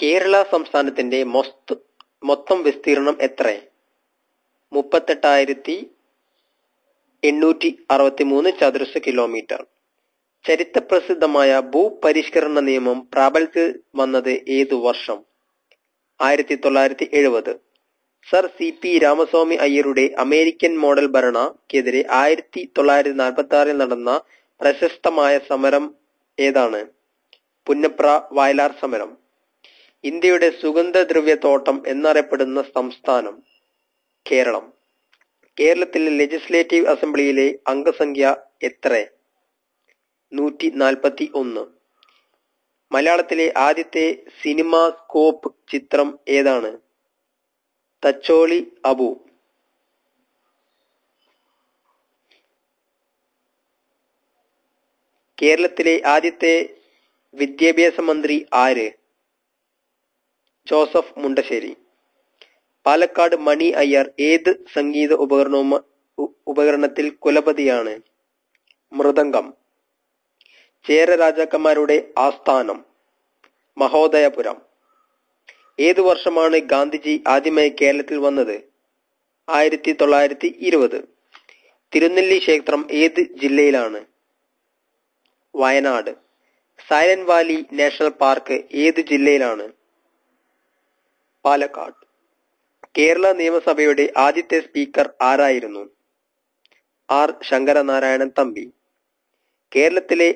കേരള സംസ്ഥാനത്തിന്റെ മൊത്തം വിസ്തീർണം എത്ര? 38,863 ചതുരശ്ര കിലോമീറ്റർ. ചരിത്രപ്രസിദ്ധമായ ഭൂപരിഷ്കരണ നിയമം പ്രാബല്യത്തിൽ വന്നത് ഏതു വർഷം? 1970. സർ CP രാമസ്വാമി അയ്യരുടെ അമേരിക്കൻ മോഡൽ ഭരണക്കെതിരെ 1946 നടന്ന പ്രശസ്തമായ സമരം ഏതാണ്? പുന്നപ്ര വയലാർ സമരം. ഇന്ത്യയുടെ സുഗന്ധദ്രവ്യത്തോട്ടം എന്നറിയപ്പെടുന്ന സംസ്ഥാനം? കേരളം. കേരളത്തിലെ ലെജിസ്ലേറ്റീവ് അസംബ്ലിയിലെ അംഗസംഖ്യ എത്ര? 141. മലയാളത്തിലെ ആദ്യത്തെ സിനിമാസ്കോപ്പ് ചിത്രം ഏതാണ്? തച്ചോളി അബു. കേരളത്തിലെ ആദ്യത്തെ വിദ്യാഭ്യാസ മന്ത്രി ആര്? ജോസഫ് മുണ്ടശ്ശേരി. പാലക്കാട് മണി അയ്യർ ഏത് സംഗീത ഉപകരണത്തിൽ കുലപതിയാണ്? മൃദംഗം. ചേര രാജാക്കന്മാരുടെ ആസ്ഥാനം? മഹോദയപുരം. ഏതു വർഷമാണ് ഗാന്ധിജി ആദ്യമായി കേരളത്തിൽ വന്നത്? 1920. തിരുനെല്ലി ക്ഷേത്രം ഏത് ജില്ലയിലാണ്? Wayanad. Silent Valley national park ഏത് ജില്ലയിലാണ്? പാലക്കാട്. കേരള നിയമസഭയുടെ ആദ്യത്തെ സ്പീക്കർ ആരായിരുന്നു? ആർ ശങ്കരനാരായണൻ തമ്പി. കേരളത്തിലെ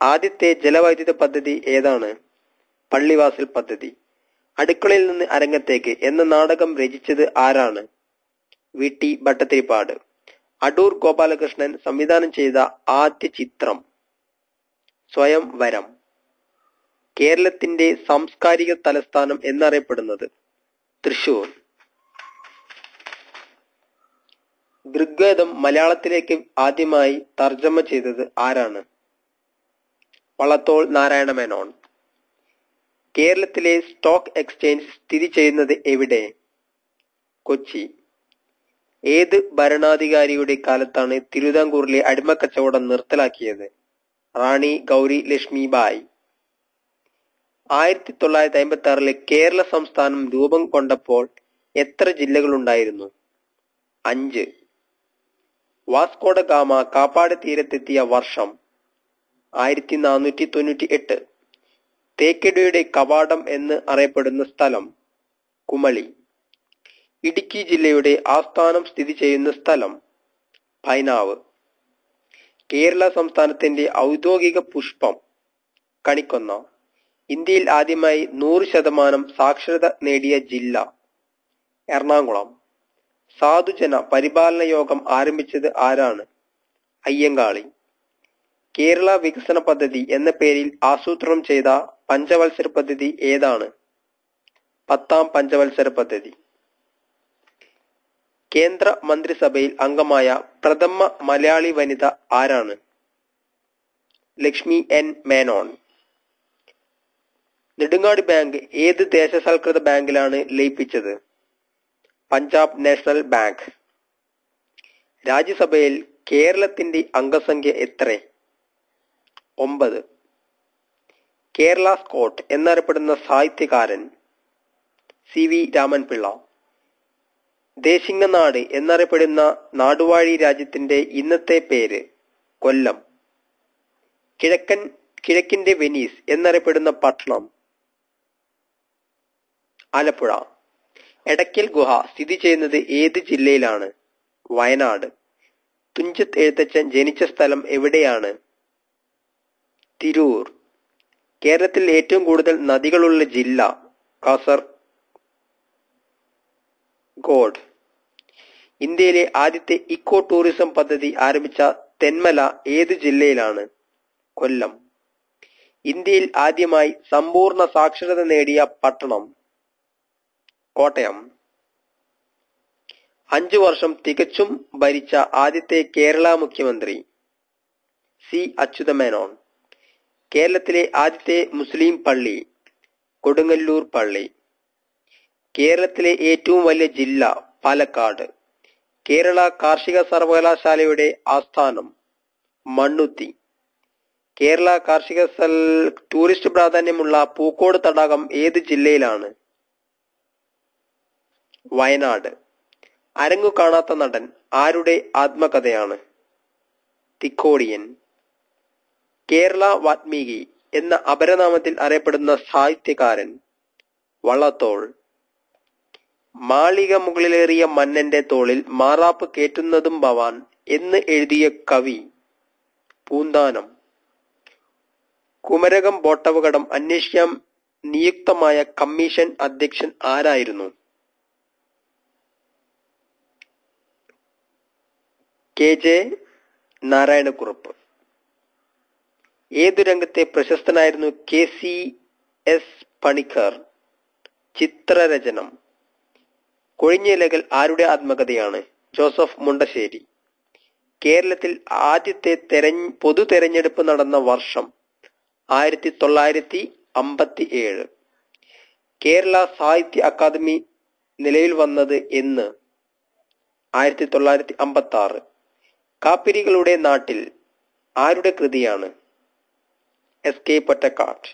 ആദ്യത്തെ ജലവൈദ്യുത പദ്ധതി ഏതാണ്? പള്ളിവാസൽ പദ്ധതി. അടുക്കളയിൽ നിന്ന് അരങ്ങത്തേക്ക് എന്ന നാടകം രചിച്ചത് ആരാണ്? VT ഭട്ടതിരിപ്പാട്. അടൂർ ഗോപാലകൃഷ്ണൻ സംവിധാനം ചെയ്ത ആദ്യ ചിത്രം? സ്വയംവരം. കേരളത്തിന്റെ സാംസ്കാരിക തലസ്ഥാനം എന്നറിയപ്പെടുന്നത്? തൃശൂർ. ഋഗ്വേദം മലയാളത്തിലേക്ക് ആദ്യമായി തർജ്ജമ ചെയ്തത് ആരാണ്? വള്ളത്തോൾ നാരായണ മേനോൻ. കേരളത്തിലെ സ്റ്റോക്ക് എക്സ്ചേഞ്ച് സ്ഥിതി ചെയ്യുന്നത് എവിടെ? കൊച്ചി. ഏത് ഭരണാധികാരിയുടെ കാലത്താണ് തിരുവിതാംകൂറിലെ അടിമക്കച്ചവടം നിർത്തലാക്കിയത്? റാണി ഗൗരി ലക്ഷ്മി ബായി. 1956 കേരള സംസ്ഥാനം രൂപം കൊണ്ടപ്പോൾ എത്ര ജില്ലകളുണ്ടായിരുന്നു? 5. വാസ്കോഡ ഗാമ കാപ്പാട് തീരത്തെത്തിയ വർഷം? 1498. തേക്കടിയുടെ കവാടം എന്ന് അറിയപ്പെടുന്ന സ്ഥലം? കുമളി. ഇടുക്കി ജില്ലയുടെ ആസ്ഥാനം സ്ഥിതി ചെയ്യുന്ന സ്ഥലം? പൈനാവ്. കേരള സംസ്ഥാനത്തിന്റെ ഔദ്യോഗിക പുഷ്പം? കണിക്കൊന്ന. ഇന്ത്യയിൽ ആദ്യമായി 100% സാക്ഷരത നേടിയ ജില്ല? എറണാകുളം. സാധുജന പരിപാലന യോഗം ആരംഭിച്ചത് ആരാണ്? അയ്യങ്കാളി. കേരള വികസന പദ്ധതി എന്ന പേരിൽ ആസൂത്രണം ചെയ്ത പഞ്ചവത്സര പദ്ധതി ഏതാണ്? 10ാം പഞ്ചവത്സര പദ്ധതി. കേന്ദ്ര മന്ത്രിസഭയിൽ അംഗമായ പ്രഥമ മലയാളി വനിത ആരാണ്? ലക്ഷ്മി N മേനോൻ. നെടുങ്ങാടി ബാങ്ക് ഏത് ദേശസാൽകൃത ബാങ്കിലാണ് ലയിപ്പിച്ചത്? Punjab National Bank. രാജ്യസഭയിൽ കേരളത്തിന്റെ അംഗസംഖ്യ എത്ര? 9. കേരള സ്കോട്ട് എന്നറിയപ്പെടുന്ന സാഹിത്യകാരൻ? CV രാമൻപിള്ള. ദേശിങ്ങനാട് എന്നറിയപ്പെടുന്ന നാടുവാഴി രാജ്യത്തിന്റെ ഇന്നത്തെ പേര്? കൊല്ലം. കിഴക്കിന്റെ വെനീസ് എന്നറിയപ്പെടുന്ന പട്ടണം? ആലപ്പുഴ. എടക്കൽ ഗുഹ സ്ഥിതി ചെയ്യുന്നത് ഏത് ജില്ലയിലാണ്? വയനാട്. തുഞ്ചത്ത് എഴുത്തച്ഛൻ ജനിച്ച സ്ഥലം എവിടെയാണ്? തിരൂർ. കേരളത്തിൽ ഏറ്റവും കൂടുതൽ നദികളുള്ള ജില്ല? കാസർഗോഡ്. ഇന്ത്യയിലെ ആദ്യത്തെ ഇക്കോ ടൂറിസം പദ്ധതി ആരംഭിച്ച തെന്മല ഏത് ജില്ലയിലാണ്? കൊല്ലം. ഇന്ത്യയിൽ ആദ്യമായി സമ്പൂർണ്ണ സാക്ഷരത നേടിയ പട്ടണം? കോട്ടയം. 5 വർഷം തികച്ചും ഭരിച്ച ആദ്യത്തെ കേരള മുഖ്യമന്ത്രി? C അച്യുതമേനോൻ. കേരളത്തിലെ ആദ്യത്തെ മുസ്ലിം പള്ളി? കൊടുങ്ങല്ലൂർ പള്ളി. കേരളത്തിലെ ഏറ്റവും വലിയ ജില്ല? പാലക്കാട്. കേരള കാർഷിക സർവകലാശാലയുടെ ആസ്ഥാനം? മണ്ണുത്തി. കേരള കാർഷിക ടൂറിസ്റ്റ് പ്രാധാന്യമുള്ള പൂക്കോട് തടാകം ഏത് ജില്ലയിലാണ്? വയനാട്. അരങ്ങു കാണാത്ത നടൻ ആരുടെ ആത്മകഥയാണ്? തിക്കോടിയൻ. കേരള വാത്മീകി എന്ന അപരനാമത്തിൽ അറിയപ്പെടുന്ന സാഹിത്യകാരൻ? വള്ളത്തോൾ. മാളിക മുകളിലേറിയ മന്നന്റെ തോളിൽ മാറാപ്പ് കേറ്റുന്നതും ഭവാൻ എന്ന് എഴുതിയ കവി? പൂന്താനം. കുമരകം ബോട്ടപകടം അന്വേഷിക്കാൻ നിയുക്തമായ കമ്മീഷൻ അധ്യക്ഷൻ ആരായിരുന്നു? KJ നാരായണക്കുറുപ്പ്. ഏതു രംഗത്തെ പ്രശസ്തനായിരുന്നു KCS പണിക്കർ? ചിത്രരചനം. കൊഴിഞ്ഞിലകൾ ആരുടെ ആത്മകഥയാണ്? ജോസഫ് മുണ്ടശ്ശേരി. കേരളത്തിൽ ആദ്യത്തെ പൊതു തെരഞ്ഞെടുപ്പ് നടന്ന വർഷം? 1957. കേരള സാഹിത്യ അക്കാദമി നിലവിൽ വന്നത് എന്ന്? 1956. കാപ്പിരികളുടെ നാട്ടിൽ ആരുടെ കൃതിയാണ്? SK പൊറ്റക്കാട്.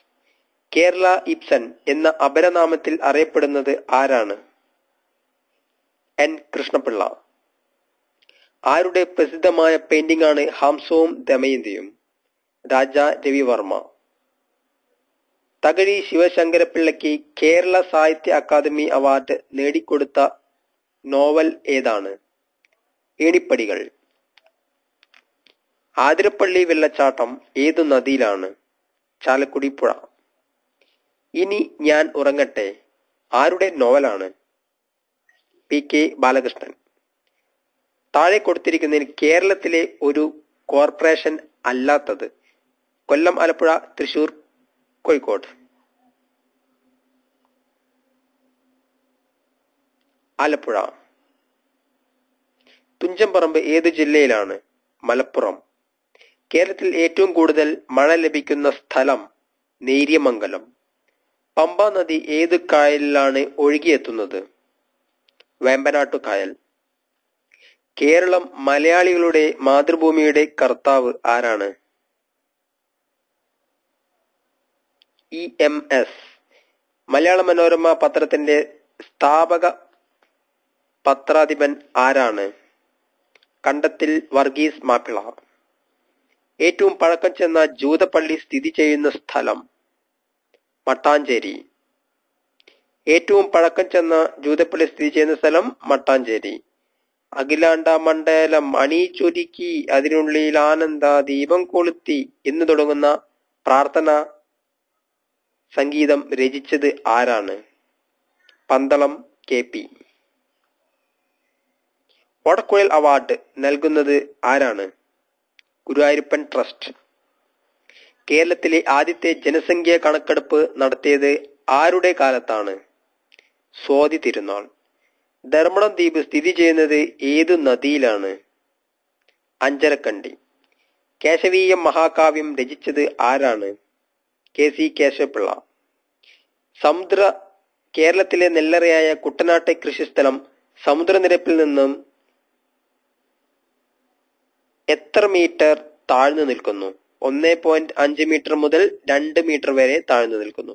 കേരള ഇബ്സൺ എന്ന അപരനാമത്തിൽ അറിയപ്പെടുന്നത് ആരാണ്? N കൃഷ്ണപിള്ള. ആരുടെ പ്രസിദ്ധമായ പെയിന്റിംഗ് ആണ് ഹംസവും ദമയന്തിയും? രാജ രവിവർമ്മ. തകഴി ശിവശങ്കരപിള്ളയ്ക്ക് കേരള സാഹിത്യ അക്കാദമി അവാർഡ് നേടിക്കൊടുത്ത നോവൽ ഏതാണ്? ഏണിപ്പടികൾ. ആതിരപ്പള്ളി വെള്ളച്ചാട്ടം ഏതു നദിയിലാണ്? ചാലക്കുടി പുഴ. ഇനി ഞാൻ ഉറങ്ങട്ടെ ആരുടെ നോവലാണ്? PK ബാലകൃഷ്ണൻ. താഴെ കൊടുത്തിരിക്കുന്നതിൽ കേരളത്തിലെ ഒരു കോർപ്പറേഷൻ അല്ലാത്തത്? കൊല്ലം, ആലപ്പുഴ, തൃശൂർ, കോഴിക്കോട്. ആലപ്പുഴ. തുഞ്ചൻപറമ്പ് ഏതു ജില്ലയിലാണ്? മലപ്പുറം. കേരളത്തിൽ ഏറ്റവും കൂടുതൽ മഴ ലഭിക്കുന്ന സ്ഥലം? നേര്യമംഗലം. പമ്പ നദി ഏതു കായലിലാണ് ഒഴുകിയെത്തുന്നത്? വേമ്പനാട്ടു കായൽ. കേരളം മലയാളികളുടെ മാതൃഭൂമിയുടെ കർത്താവ് ആരാണ്? EMS. മലയാള മനോരമ പത്രത്തിന്റെ സ്ഥാപക പത്രാധിപൻ ആരാണ്? കണ്ടത്തിൽ വർഗീസ് മാപ്പിള. ഏറ്റവും പഴക്കം ചെന്ന ജൂതപ്പള്ളി സ്ഥിതി ചെയ്യുന്ന സ്ഥലം? മട്ടാഞ്ചേരി. ഏറ്റവും പഴക്കം ചെന്ന ജൂതപ്പള്ളി സ്ഥിതി ചെയ്യുന്ന സ്ഥലം? മട്ടാഞ്ചേരി. അഖിലാണ്ട മണ്ഡലം അണിചൊരുക്കി അതിനുള്ളിൽ ആനന്ദ ദീപം കൊളുത്തി എന്ന് തുടങ്ങുന്ന പ്രാർത്ഥന സംഗീതം രചിച്ചത് ആരാണ്? പന്തളം KP. ഓടക്കുഴൽ അവാർഡ് നൽകുന്നത് ആരാണ്? ഗുരുവായൂരപ്പൻ ട്രസ്റ്റ്. കേരളത്തിലെ ആദ്യത്തെ ജനസംഖ്യാ കണക്കെടുപ്പ് നടത്തിയത് ആരുടെ കാലത്താണ്? സ്വാതി തിരുനാൾ. ധർമ്മടം ദ്വീപ് സ്ഥിതി ചെയ്യുന്നത് ഏതു നദിയിലാണ്? അഞ്ചരക്കണ്ടി. കേശവീയം മഹാകാവ്യം രചിച്ചത് ആരാണ്? KC കേശവപിള്ള. കേരളത്തിലെ നെല്ലറയായ കുട്ടനാട്ടെ കൃഷിസ്ഥലം സമുദ്രനിരപ്പിൽ നിന്നും എത്ര മീറ്റർ താഴ്ന്നു നിൽക്കുന്നു? 1.5 മീറ്റർ മുതൽ 2 മീറ്റർ വരെ താഴ്ന്നു നിൽക്കുന്നു.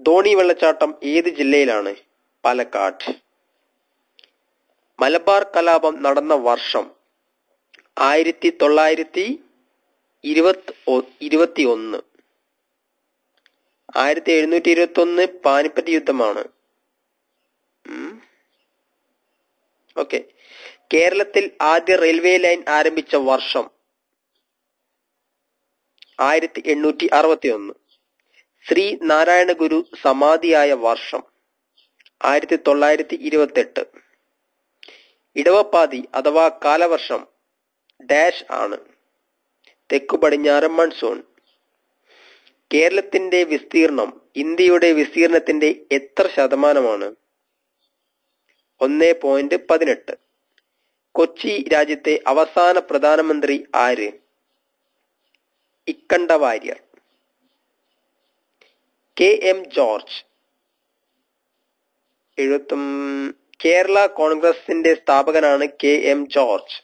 ധോണി വെള്ളച്ചാട്ടം ഏത് ജില്ലയിലാണ്? പാലക്കാട്. മലബാർ കലാപം നടന്ന വർഷം? 1921. 1721 പാനിപ്പറ്റ് യുദ്ധമാണ്. ഓക്കെ. കേരളത്തിൽ ആദ്യ റെയിൽവേ ലൈൻ ആരംഭിച്ച വർഷം? 1861. ശ്രീ നാരായണ ഗുരു സമാധിയായ വർഷം? 1928. ഇടവപ്പാതി അഥവാ കാലവർഷം ഡാഷ് ആണ്? തെക്കു പടിഞ്ഞാറൻ മൺസൂൺ. കേരളത്തിന്റെ വിസ്തീർണം ഇന്ത്യയുടെ വിസ്തീർണത്തിന്റെ എത്ര ശതമാനമാണ്? 1.18. കൊച്ചി രാജ്യത്തെ അവസാന പ്രധാനമന്ത്രി ആര്? ഇക്കണ്ട വാര്യർ. KM George. കേരള കോൺഗ്രസിന്റെ സ്ഥാപകനാണ് KM ജോർജ്.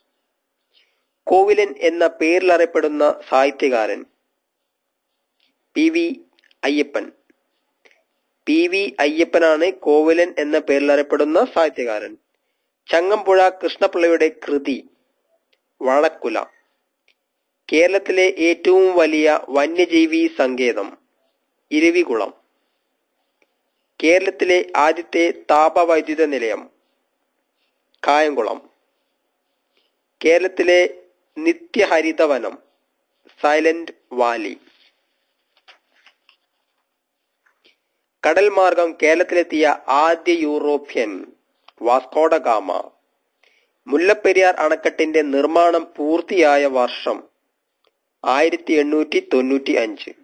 കോവിലൻ എന്ന പേരിലറിയപ്പെടുന്ന സാഹിത്യകാരൻ? P V Ayyappan. P V അയ്യപ്പനാണ് കോവിലൻ എന്ന പേരിലറിയപ്പെടുന്ന സാഹിത്യകാരൻ. ചങ്ങമ്പുഴ കൃഷ്ണപിള്ളയുടെ കൃതി വളക്കുല. കേരളത്തിലെ ഏറ്റവും വലിയ വന്യജീവി സങ്കേതം ഇരവികുളം. കേരളത്തിലെ ആദ്യത്തെ താപവൈദ്യുത നിലയം കായംകുളം. കേരളത്തിലെ നിത്യഹരിതവനം സൈലന്റ് വാലി. കടൽ മാർഗം കേരളത്തിലെത്തിയ ആദ്യ യൂറോപ്യൻ വാസ്കോഡ ഗാമ. മുല്ലപ്പെരിയാർ അണക്കെട്ടിന്റെ നിർമ്മാണം പൂർത്തിയായ വർഷം 1895.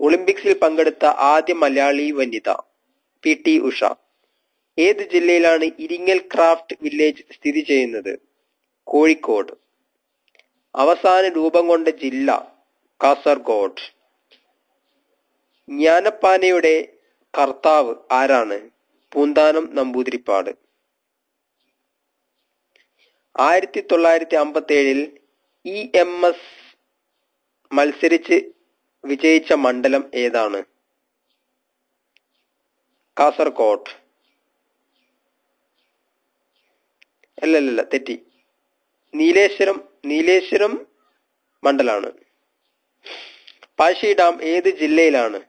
ഒളിമ്പിക്സിൽ പങ്കെടുത്ത ആദ്യ മലയാളി വനിത PT ഉഷ. ഏത് ജില്ലയിലാണ് ഇരിങ്ങൽ ക്രാഫ്റ്റ് വില്ലേജ് സ്ഥിതി ചെയ്യുന്നത്? കോഴിക്കോട്. അവസാന രൂപം കൊണ്ട ജില്ല കാസർഗോഡ്. ജ്ഞാനപ്പാനയുടെ കർത്താവ് ആരാണ്? പൂന്താനം നമ്പൂതിരിപ്പാട്. 1957 EMS മത്സരിച്ച് വിജയിച്ച മണ്ഡലം ഏതാണ്? കാസർഗോഡ്. അല്ലല്ല, തെറ്റി. നീലേശ്വരം മണ്ഡലാണ്. പഴശ്ശി ഡാം ഏത് ജില്ലയിലാണ്?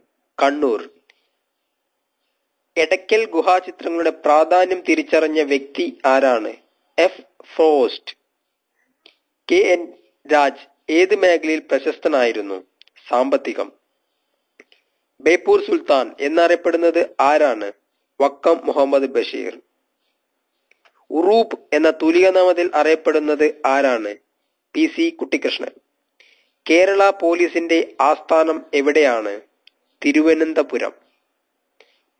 കണ്ണൂർ. എടക്കൽ ഗുഹാചിത്രങ്ങളുടെ പ്രാധാന്യം തിരിച്ചറിഞ്ഞ വ്യക്തി ആരാണ്? F. ഫ്രോസ്റ്റ്. KN രാജ് ഏത് മേഖലയിൽ പ്രശസ്തനായിരുന്നു? സാമ്പത്തികം. ബേപ്പൂർ സുൽത്താൻ എന്നറിയപ്പെടുന്നത് ആരാണ്? വക്കം മുഹമ്മദ് ബഷീർ. ഉറൂബ് എന്ന തൂലികാനാമത്തിൽ അറിയപ്പെടുന്നത് ആരാണ്? PC കുട്ടിക്കൃഷ്ണൻ. കേരള പോലീസിന്റെ ആസ്ഥാനം എവിടെയാണ്? തിരുവനന്തപുരം.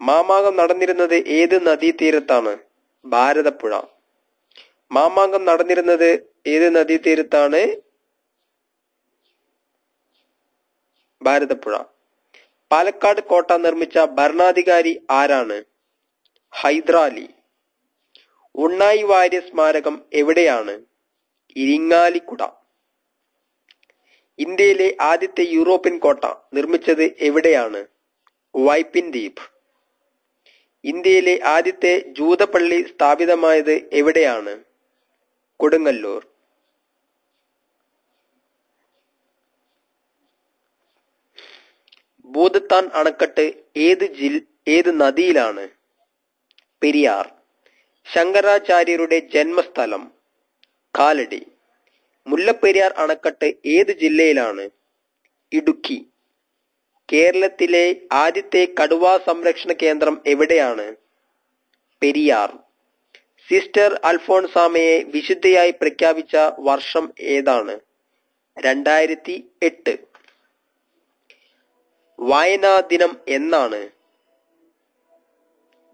മാമാങ്കം നടന്നിരുന്നത് ഏത് നദീതീരത്താണ്? ഭാരതപ്പുഴ. മാമാങ്കം നടന്നിരുന്നത് ഏത് നദീതീരത്താണ്? ഭാരതപ്പുഴ. പാലക്കാട് കോട്ട നിർമ്മിച്ച ഭരണാധികാരി ആരാണ്? ഹൈദരാലി. ഉണ്ണായി വാര്യർ സ്മാരകം എവിടെയാണ്? ഇരിങ്ങാലിക്കുട. ഇന്ത്യയിലെ ആദ്യത്തെ യൂറോപ്യൻ കോട്ട നിർമ്മിച്ചത് എവിടെയാണ്? വൈപ്പിൻ ദ്വീപ്. ഇന്ത്യയിലെ ആദ്യത്തെ ജൂതപ്പള്ളി സ്ഥാപിതമായത് എവിടെയാണ്? കൊടുങ്ങല്ലൂർ. ഭൂതത്താൻ അണക്കെട്ട് ഏത് നദിയിലാണ്? പെരിയാർ. ശങ്കരാചാര്യരുടെ ജന്മസ്ഥലം കാലടി. മുല്ലപ്പെരിയാർ അണക്കെട്ട് ഏത് ജില്ലയിലാണ്? ഇടുക്കി. കേരളത്തിലെ ആദ്യത്തെ കടുവാ സംരക്ഷണ കേന്ദ്രം എവിടെയാണ്? പെരിയാർ. സിസ്റ്റർ അൽഫോൺസാമയെ വിശുദ്ധയായി പ്രഖ്യാപിച്ച വർഷം ഏതാണ്? 2008. വായനാ ദിനം എന്നാണ്?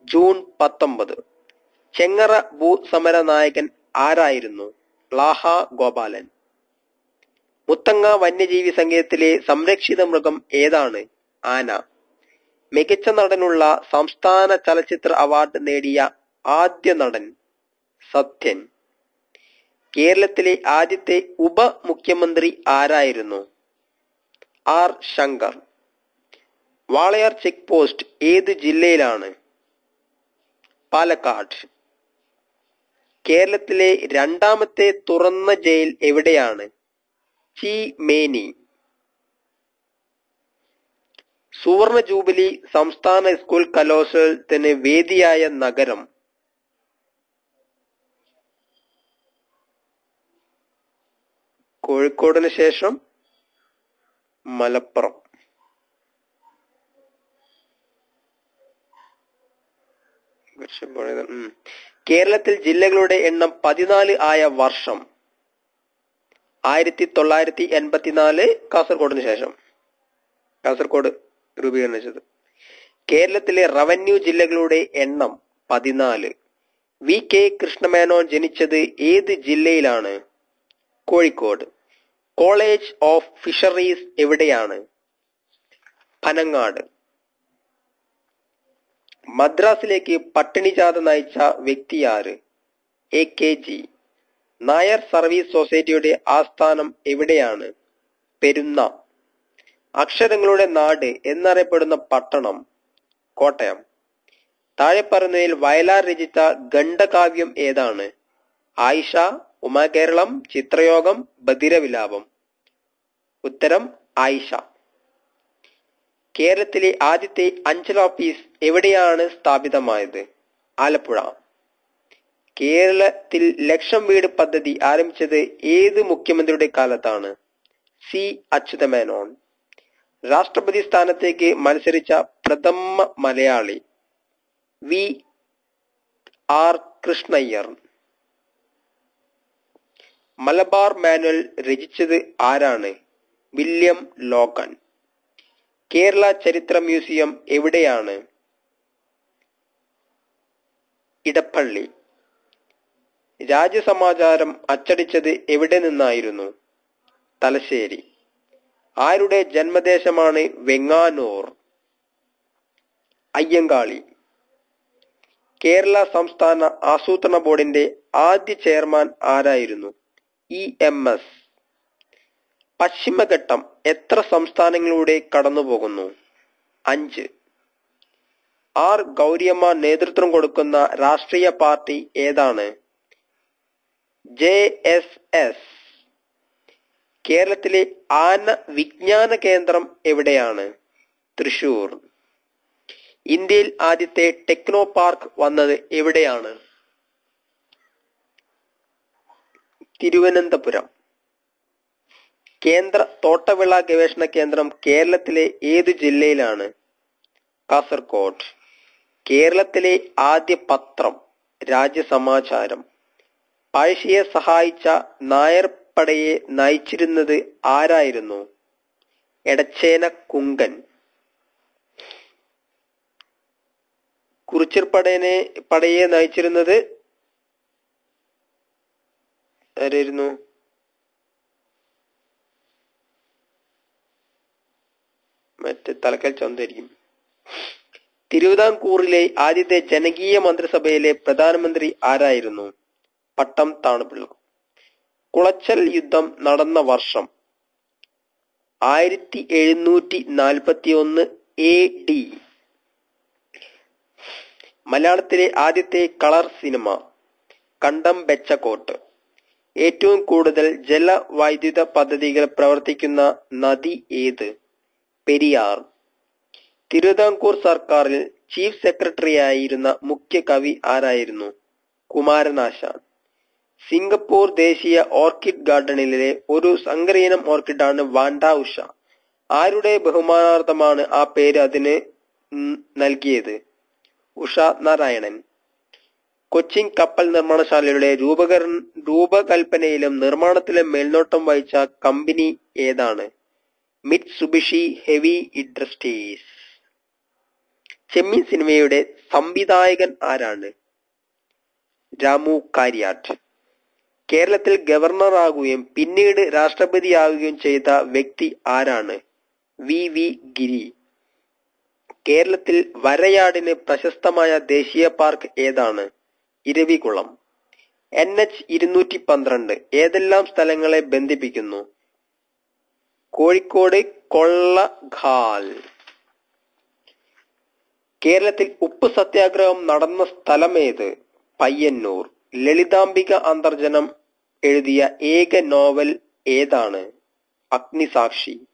ജൂൺ 19. ചെങ്ങറ ഭൂസമര നായകൻ ആരായിരുന്നു? ലാഹ ഗോപാലൻ. മുത്തങ്ങ വന്യജീവി സങ്കേതത്തിലെ സംരക്ഷിത മൃഗം ഏതാണ്? ആന. മികച്ച നടനുള്ള സംസ്ഥാന ചലച്ചിത്ര അവാർഡ് നേടിയ ആദ്യ നടൻ സത്യൻ. കേരളത്തിലെ ആദ്യത്തെ ഉപമുഖ്യമന്ത്രി ആരായിരുന്നു? R. Shankar. Walayar check post ഏത് ജില്ലയിലാണ്? പാലക്കാട്. കേരളത്തിലെ രണ്ടാമത്തെ തുറന്ന ജയിൽ എവിടെയാണ്? ചീമേനി. സുവർണ ജൂബിലി സംസ്ഥാന സ്കൂൾ കലോത്സവത്തിന് വേദിയായ നഗരം? കോഴിക്കോടിന് ശേഷം മലപ്പുറം. കേരളത്തിൽ ജില്ലകളുടെ എണ്ണം 14 ആയ വർഷം? 1984. കാസർഗോഡിന് ശേഷം. കാസർഗോഡ് രൂപീകരിച്ചത്. കേരളത്തിലെ റവന്യൂ ജില്ലകളുടെ എണ്ണം 14. VK കൃഷ്ണമേനോൻ ജനിച്ചത് ഏത് ജില്ലയിലാണ്? കോഴിക്കോട്. കോളേജ് ഓഫ് ഫിഷറീസ് എവിടെയാണ്? പനങ്ങാട്. മദ്രാസിലേക്ക് പട്ടിണി ജാഥ നയിച്ച വ്യക്തി ആര്? AKG. നായർ സർവീസ് സൊസൈറ്റിയുടെ ആസ്ഥാനം എവിടെയാണ്? പെരുന്ന. അക്ഷരങ്ങളുടെ നാട് എന്നറിയപ്പെടുന്ന പട്ടണം? കോട്ടയം. താഴെ പറയുന്നതിൽ വയലാർ രചിച്ച ഖണ്ഡകാവ്യം ഏതാണ്? ആയിഷ, ഉമാകേരളം, ചിത്രയോഗം, ബധിരവിലാപം. ഉത്തരം ആയിഷ. കേരളത്തിലെ ആദ്യത്തെ അഞ്ചൽ ഓഫീസ് എവിടെയാണ് സ്ഥാപിതമായത്? ആലപ്പുഴ. കേരളത്തിൽ ലക്ഷം വീട് പദ്ധതി ആരംഭിച്ചത് ഏത് മുഖ്യമന്ത്രിയുടെ കാലത്താണ്? സി അച്യുതമേനോൻ. രാഷ്ട്രപതി സ്ഥാനത്തേക്ക് മത്സരിച്ച പ്രഥമ മലയാളി? V R Krishna Iyer. Malabar manual രചിച്ചത് ആരാണ്? William Logan. കേരള ചരിത്ര മ്യൂസിയം എവിടെയാണ്? ഇടപ്പള്ളി. രാജ്യസമാചാരം അച്ചടിച്ചത് എവിടെ നിന്നായിരുന്നു? തലശ്ശേരി. ആരുടെ ജന്മദേശമാണ് വെങ്ങാനൂർ? അയ്യങ്കാളി. കേരള സംസ്ഥാന ആസൂത്രണ ബോർഡിന്റെ ആദ്യ ചെയർമാൻ ആരായിരുന്നു? EMS. പശ്ചിമഘട്ടം എത്ര സംസ്ഥാനങ്ങളിലൂടെ കടന്നുപോകുന്നു? 5. ആർ ഗൗരിയമ്മ നേതൃത്വം കൊടുക്കുന്ന രാഷ്ട്രീയ പാർട്ടി ഏതാണ്? JSS. കേരളത്തിലെ ആന വിജ്ഞാന കേന്ദ്രം എവിടെയാണ്? തൃശൂർ. ഇന്ത്യയിൽ ആദ്യത്തെ ടെക്നോ പാർക്ക് വന്നത് എവിടെയാണ്? തിരുവനന്തപുരം. കേന്ദ്ര തോട്ടവിള ഗവേഷണ കേന്ദ്രം കേരളത്തിലെ ഏത് ജില്ലയിലാണ്? കാസർഗോഡ്. കേരളത്തിലെ ആദ്യ പത്രം രാജ്യസമാചാരം. പഴശ്ശിയെ സഹായിച്ച നായർ പടയെ നയിച്ചിരുന്നത് ആരായിരുന്നു? എടച്ചേന കുങ്കൻ. കുറിച്യർ പടയെ നയിച്ചിരുന്നത് ആരായിരുന്നു? തലക്കൽ ചന്തായിരിക്കും. തിരുവിതാംകൂറിലെ ആദ്യത്തെ ജനകീയ മന്ത്രിസഭയിലെ പ്രധാനമന്ത്രി ആരായിരുന്നു? പട്ടം താണുപിള്ള. കുളച്ചൽ യുദ്ധം നടന്ന വർഷം? 1741 AD. മലയാളത്തിലെ ആദ്യത്തെ കളർ സിനിമ? കണ്ടം ബെച്ചക്കോട്ട്. ഏറ്റവും കൂടുതൽ ജലവൈദ്യുത പദ്ധതികൾ പ്രവർത്തിക്കുന്ന നദി ഏത്? പെരിയാർ. തിരുവിതാംകൂർ സർക്കാരിൽ ചീഫ് സെക്രട്ടറിയായിരുന്ന മുഖ്യ കവി ആരായിരുന്നു? കുമാരനാശാൻ. സിംഗപ്പൂർ ദേശീയ ഓർക്കിഡ് ഗാർഡനിലെ ഒരു സങ്കരയിനം ഓർക്കിഡാണ് വാണ്ട ഉഷ. ആരുടെ ബഹുമാനാർത്ഥമാണ് ആ പേര് അതിന് നൽകിയത്? ഉഷ നാരായണൻ. കൊച്ചിൻ കപ്പൽ നിർമ്മാണശാലയുടെ രൂപകൽപ്പനയിലും നിർമ്മാണത്തിലും മേൽനോട്ടം വഹിച്ച കമ്പനി ഏതാണ്? Mitsubishi heavy industries. ചെമ്മീൻ സിനിമയുടെ സംവിധായകൻ ആരാണ്? രാമു കാര്യാട്ട്. കേരളത്തിൽ ഗവർണറാകുകയും പിന്നീട് രാഷ്ട്രപതിയാവുകയും ചെയ്ത വ്യക്തി ആരാണ്? VV ഗിരി. കേരളത്തിൽ വരയാടിന് പ്രശസ്തമായ ദേശീയ പാർക്ക് ഏതാണ്? ഇരവികുളം. NH 212 ഏതെല്ലാം സ്ഥലങ്ങളെ ബന്ധിപ്പിക്കുന്നു? കോഴിക്കോട് കൊള്ളഘാൽ. കേരളത്തിൽ ഉപ്പ് സത്യാഗ്രഹം നടന്ന സ്ഥലം ഏത്? പയ്യന്നൂർ. ലളിതാംബിക അന്തർജനം എഴുതിയ ഏക നോവൽ ഏതാണ്? അഗ്നിസാക്ഷി.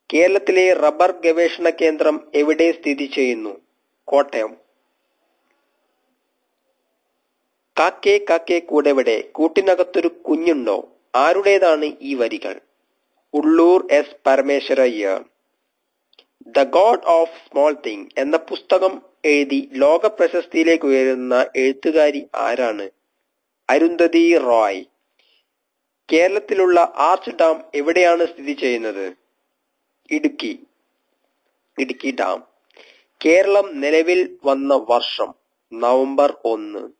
കേരളത്തിലെ റബ്ബർ ഗവേഷണ കേന്ദ്രം എവിടെ സ്ഥിതി ചെയ്യുന്നു? കോട്ടയം. കാക്കേ കാക്കേ കൂടെവിടെ, കൂട്ടിനകത്തൊരു കുഞ്ഞുണ്ടോ? ആരുടേതാണ് ഈ വരികൾ? Ulloor S Parameswara Iyer. The God of small thing എന്ന പുസ്തകം എഴുതി ലോക പ്രശസ്തിയിലേക്ക് ഉയരുന്ന എഴുത്തുകാരി ആരാണ്? അരുന്ധതി റോയ്. കേരളത്തിലുള്ള ആർച്ച് ഡാം എവിടെയാണ് സ്ഥിതി ചെയ്യുന്നത്? ഇടുക്കി. ഇടുക്കി ഡാം. കേരളം നിലവിൽ വന്ന വർഷം? നവംബർ 1.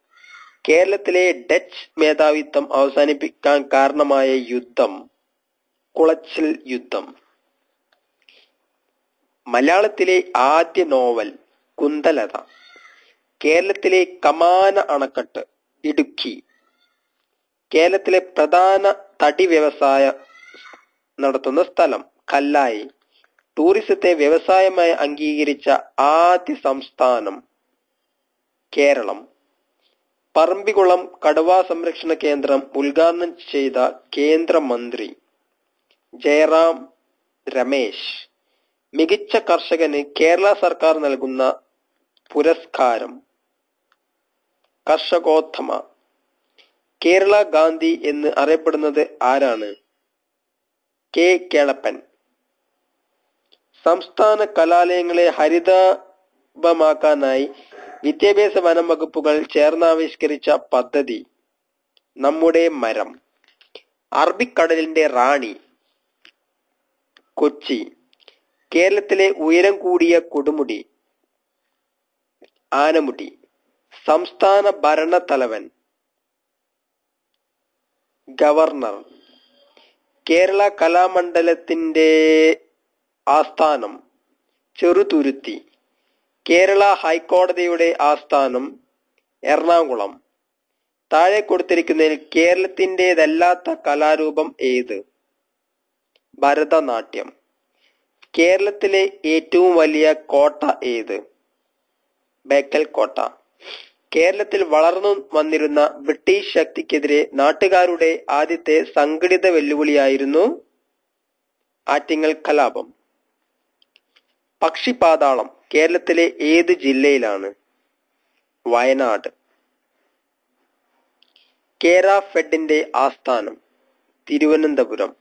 കേരളത്തിലെ ഡച്ച് മേധാവിത്വം അവസാനിപ്പിക്കാൻ കാരണമായ യുദ്ധം? കുളച്ചിൽ യുദ്ധം. മലയാളത്തിലെ ആദ്യ നോവൽ? കുന്തലത. കേരളത്തിലെ കമാന അണക്കെട്ട്? ഇടുക്കി. കേരളത്തിലെ പ്രധാന തടി വ്യവസായം നടത്തുന്ന സ്ഥലം കല്ലായി. ടൂറിസത്തെ വ്യവസായമായി അംഗീകരിച്ച ആദ്യ സംസ്ഥാനം കേരളം. പറമ്പിക്കുളം കടുവാ സംരക്ഷണ കേന്ദ്രം ഉദ്ഘാടനം ചെയ്ത കേന്ദ്രമന്ത്രി ജയറാം രമേശ്. മികച്ച കർഷകന് കേരള സർക്കാർ നൽകുന്ന പുരസ്കാരം കർഷകോത്തമ. കേരള ഗാന്ധി എന്ന് അറിയപ്പെടുന്നത് ആരാണ്? കെ കേളപ്പൻ. സംസ്ഥാന കലാലയങ്ങളെ ഹരിതാഭമാക്കാനായി വിദ്യാഭ്യാസ വനം വകുപ്പുകൾ ചേർന്നാവിഷ്കരിച്ച പദ്ധതി നമ്മുടെ മരം. അറബിക്കടലിന്റെ റാണി കൊച്ചി. കേരളത്തിലെ ഉയരം കൂടിയ കൊടുമുടി ആനമുടി. സംസ്ഥാന ഭരണ തലവൻ ഗവർണർ. കേരള കലാമണ്ഡലത്തിന്റെ ആസ്ഥാനം ചെറുതുരുത്തി. കേരള ഹൈക്കോടതിയുടെ ആസ്ഥാനം എറണാകുളം. താഴെ കൊടുത്തിരിക്കുന്നതിൽ കേരളത്തിൻ്റെതല്ലാത്ത കലാരൂപം ഏത്? ഭരതനാട്യം. കേരളത്തിലെ ഏറ്റവും വലിയ കോട്ട ഏത്? ബേക്കൽ കോട്ട. കേരളത്തിൽ വളർന്നു വന്നിരുന്ന ബ്രിട്ടീഷ് ശക്തിക്കെതിരെ നാട്ടുകാരുടെ ആദ്യത്തെ സംഘടിത വെല്ലുവിളിയായിരുന്നു ആറ്റിങ്ങൽ കലാപം. പക്ഷിപാതാളം കേരളത്തിലെ ഏത് ജില്ലയിലാണ്? വയനാട്. കേര ഫെഡിന്റെ ആസ്ഥാനം തിരുവനന്തപുരം.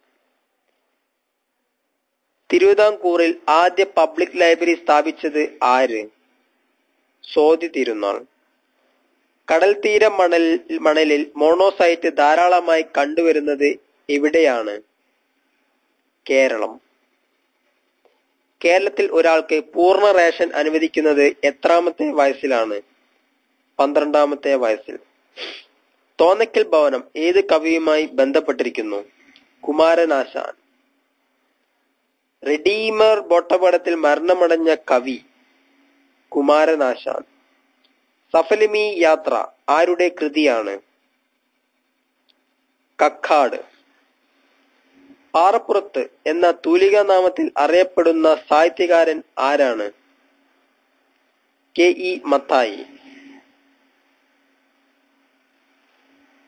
തിരുവിതാംകൂറിൽ ആദ്യ പബ്ലിക് ലൈബ്രറി സ്ഥാപിച്ചത് ആര്? സോതി തിരുനാൾ. കടൽ തീര മണലിൽ മോണോസൈറ്റ് ധാരാളമായി കണ്ടുവരുന്നത് എവിടെയാണ്? കേരളം. കേരളത്തിൽ ഒരാൾക്ക് പൂർണ്ണ റേഷൻ അനുവദിക്കുന്നത് എത്രാമത്തെ വയസ്സിലാണ്? 12ാമത്തെ വയസ്സിൽ. തോന്നയ്ക്കൽ ഭവനം ഏത് കവിയുമായി ബന്ധപ്പെട്ടിരിക്കുന്നു? കുമാരനാശാൻ. റെഡീമർ ബോട്ടപടത്തിൽ മരണമടഞ്ഞ കവി കുമാരനാശാൻ. സഫലിമി യാത്ര ആരുടെ കൃതിയാണ്? കക്കാട്. പാറപ്പുറത്ത് എന്ന തൂലികാ നാമത്തിൽ അറിയപ്പെടുന്ന സാഹിത്യകാരൻ ആരാണ്? കെ.ഇ. മത്തായി.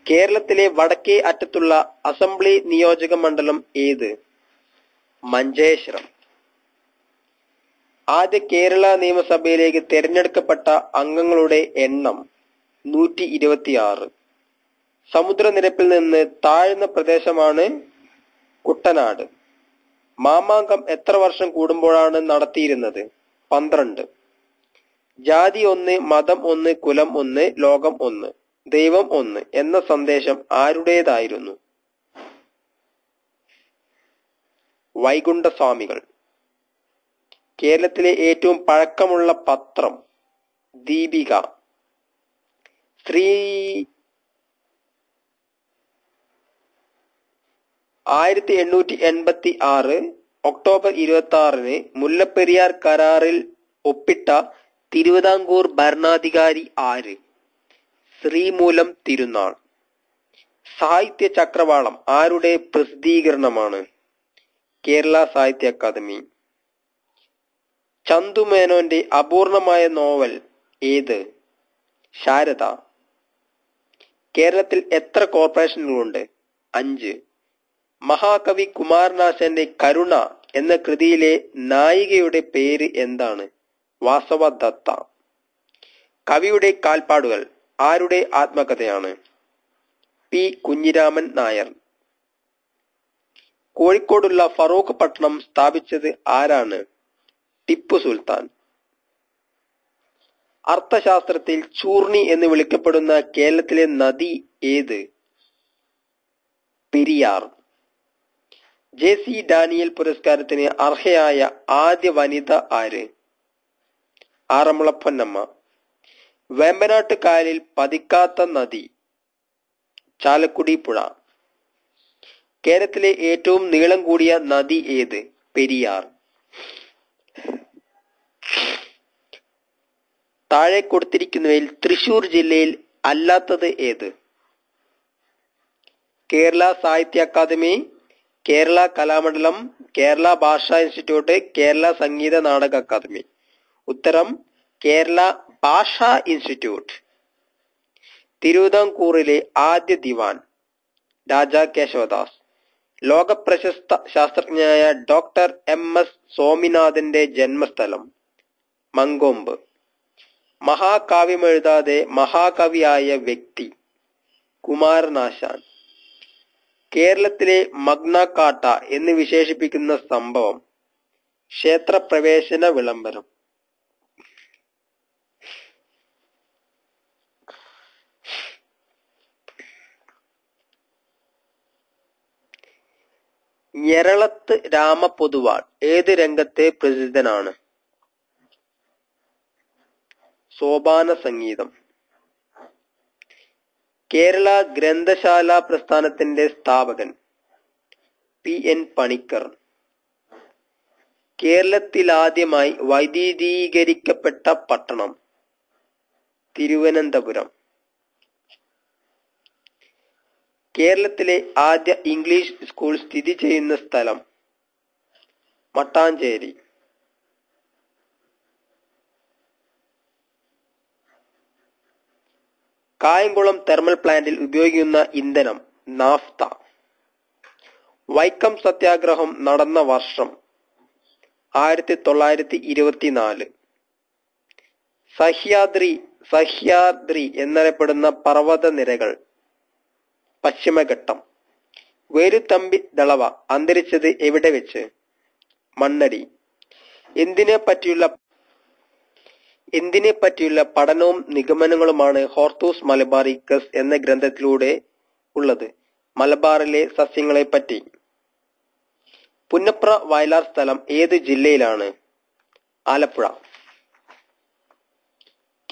കേരളത്തിലെ വടക്കേ അറ്റത്തുള്ള അസംബ്ലി നിയോജക മണ്ഡലം ഏത്? മഞ്ചേശ്വരം. ആദ്യ കേരള നിയമസഭയിലേക്ക് തിരഞ്ഞെടുക്കപ്പെട്ട അംഗങ്ങളുടെ എണ്ണം 126. സമുദ്രനിരപ്പിൽ നിന്ന് താഴ്ന്ന പ്രദേശമാണ് കുട്ടനാട്. മാമാങ്കം എത്ര വർഷം കൂടുമ്പോഴാണ് നടത്തിയിരുന്നത്? 12. ജാതി ഒന്ന്, മതം ഒന്ന്, കുലം ഒന്ന്, ലോകം ഒന്ന്, ദൈവം ഒന്ന് എന്ന സന്ദേശം ആരുടേതായിരുന്നു? വൈകുണ്ഠസ്വാമികൾ. കേരളത്തിലെ ഏറ്റവും പഴക്കമുള്ള പത്രം ദീപിക. 1886 ഒക്ടോബർ 26 മുല്ലപ്പെരിയാർ കരാറിൽ ഒപ്പിട്ട തിരുവിതാംകൂർ ഭരണാധികാരി ആര്? ശ്രീമൂലം തിരുനാൾ. സാഹിത്യ ചക്രവാളം ആരുടെ പ്രസിദ്ധീകരണമാണ്? കേരള സാഹിത്യ അക്കാദമി. ചന്തുമേനോന്റെ അപൂർണമായ നോവൽ ഏത്? ശാരദ. കേരളത്തിൽ എത്ര കോർപ്പറേഷനുകളുണ്ട്? 5. മഹാകവി കുമാരനാശാന്റെ കരുണ എന്ന കൃതിയിലെ നായികയുടെ പേര് എന്താണ്? വാസവദത്ത. കവിയുടെ കാൽപ്പാടുകൾ ആരുടെ ആത്മകഥയാണ്? പി. കുഞ്ഞിരാമൻ നായർ. കോഴിക്കോടുള്ള ഫറൂഖ് പട്ടണം സ്ഥാപിച്ചത് ആരാണ്? ടിപ്പു സുൽത്താൻ. അർത്ഥശാസ്ത്രത്തിൽ ചൂർണി എന്ന് വിളിക്കപ്പെടുന്ന കേരളത്തിലെ നദി ഏത്? പെരിയാർ. ജെ.സി. ഡാനിയൽ പുരസ്കാരത്തിന് അർഹയായ ആദ്യ വനിത ആര്? ആറന്മുള പൊന്നമ്മ. വേമ്പനാട്ട് കായലിൽ പതിക്കാത്ത നദി? ചാലക്കുടി പുഴ. കേരളത്തിലെ ഏറ്റവും നീളം കൂടിയ നദി ഏത്? പെരിയാർ. താഴെ കൊടുത്തിരിക്കുന്നവയിൽ തൃശൂർ ജില്ലയിൽ അല്ലാത്തത് ഏത്? കേരള സാഹിത്യ അക്കാദമി, കേരള കലാമണ്ഡലം, കേരള ഭാഷാ ഇൻസ്റ്റിറ്റ്യൂട്ട്, കേരള സംഗീത നാടക അക്കാദമി. ഉത്തരം കേരള ഭാഷാ ഇൻസ്റ്റിറ്റ്യൂട്ട്. തിരുവിതാംകൂറിലെ ആദ്യ ദിവാൻ രാജാ കേശവദാസ്. ലോകപ്രശസ്ത ശാസ്ത്രജ്ഞനായ ഡോക്ടർ MS സ്വാമിനാഥന്റെ ജന്മസ്ഥലം മങ്കൊമ്പ്. മഹാകാവ്യമെഴുതാതെ മഹാകവിയായ വ്യക്തി കുമാരനാശാൻ. കേരളത്തിലെ മഗ്ന കാട്ട എന്ന് വിശേഷിപ്പിക്കുന്ന സംഭവം ക്ഷേത്രപ്രവേശന വിളംബരം. ഞെരളത്ത് രാമപൊതുവാൾ ഏത് രംഗത്തെ പ്രസിദ്ധനാണ്? സോപാന സംഗീതം. കേരള ഗ്രന്ഥശാല പ്രസ്ഥാനത്തിന്റെ സ്ഥാപകൻ PN പണിക്കർ. കേരളത്തിലാദ്യമായി വൈദ്യുതീകരിക്കപ്പെട്ട പട്ടണം തിരുവനന്തപുരം. കേരളത്തിലെ ആദ്യ ഇംഗ്ലീഷ് സ്കൂൾ സ്ഥിതി ചെയ്യുന്ന സ്ഥലം മട്ടാഞ്ചേരി. കായംകുളം തെർമൽ പ്ലാന്റിൽ ഉപയോഗിക്കുന്ന ഇന്ധനം നാഫ്ത. വൈക്കം സത്യാഗ്രഹം നടന്ന വർഷം 1924. സഹ്യാദ്രി എന്നറിയപ്പെടുന്ന പർവ്വത നിരകൾ പശ്ചിമഘട്ടം. വേലുത്തമ്പി ദളവ അന്തരിച്ചത് എവിടെ വെച്ച്? മണ്ണടി. എന്തിനെ പറ്റിയുള്ള പഠനവും നിഗമനങ്ങളുമാണ് ഹോർത്തൂസ് മലബാറിക്കസ് എന്ന ഗ്രന്ഥത്തിലൂടെ ഉള്ളത്? മലബാറിലെ സസ്യങ്ങളെ പറ്റി. പുന്നപ്ര വയലാർ സ്ഥലം ഏത് ജില്ലയിലാണ്? ആലപ്പുഴ.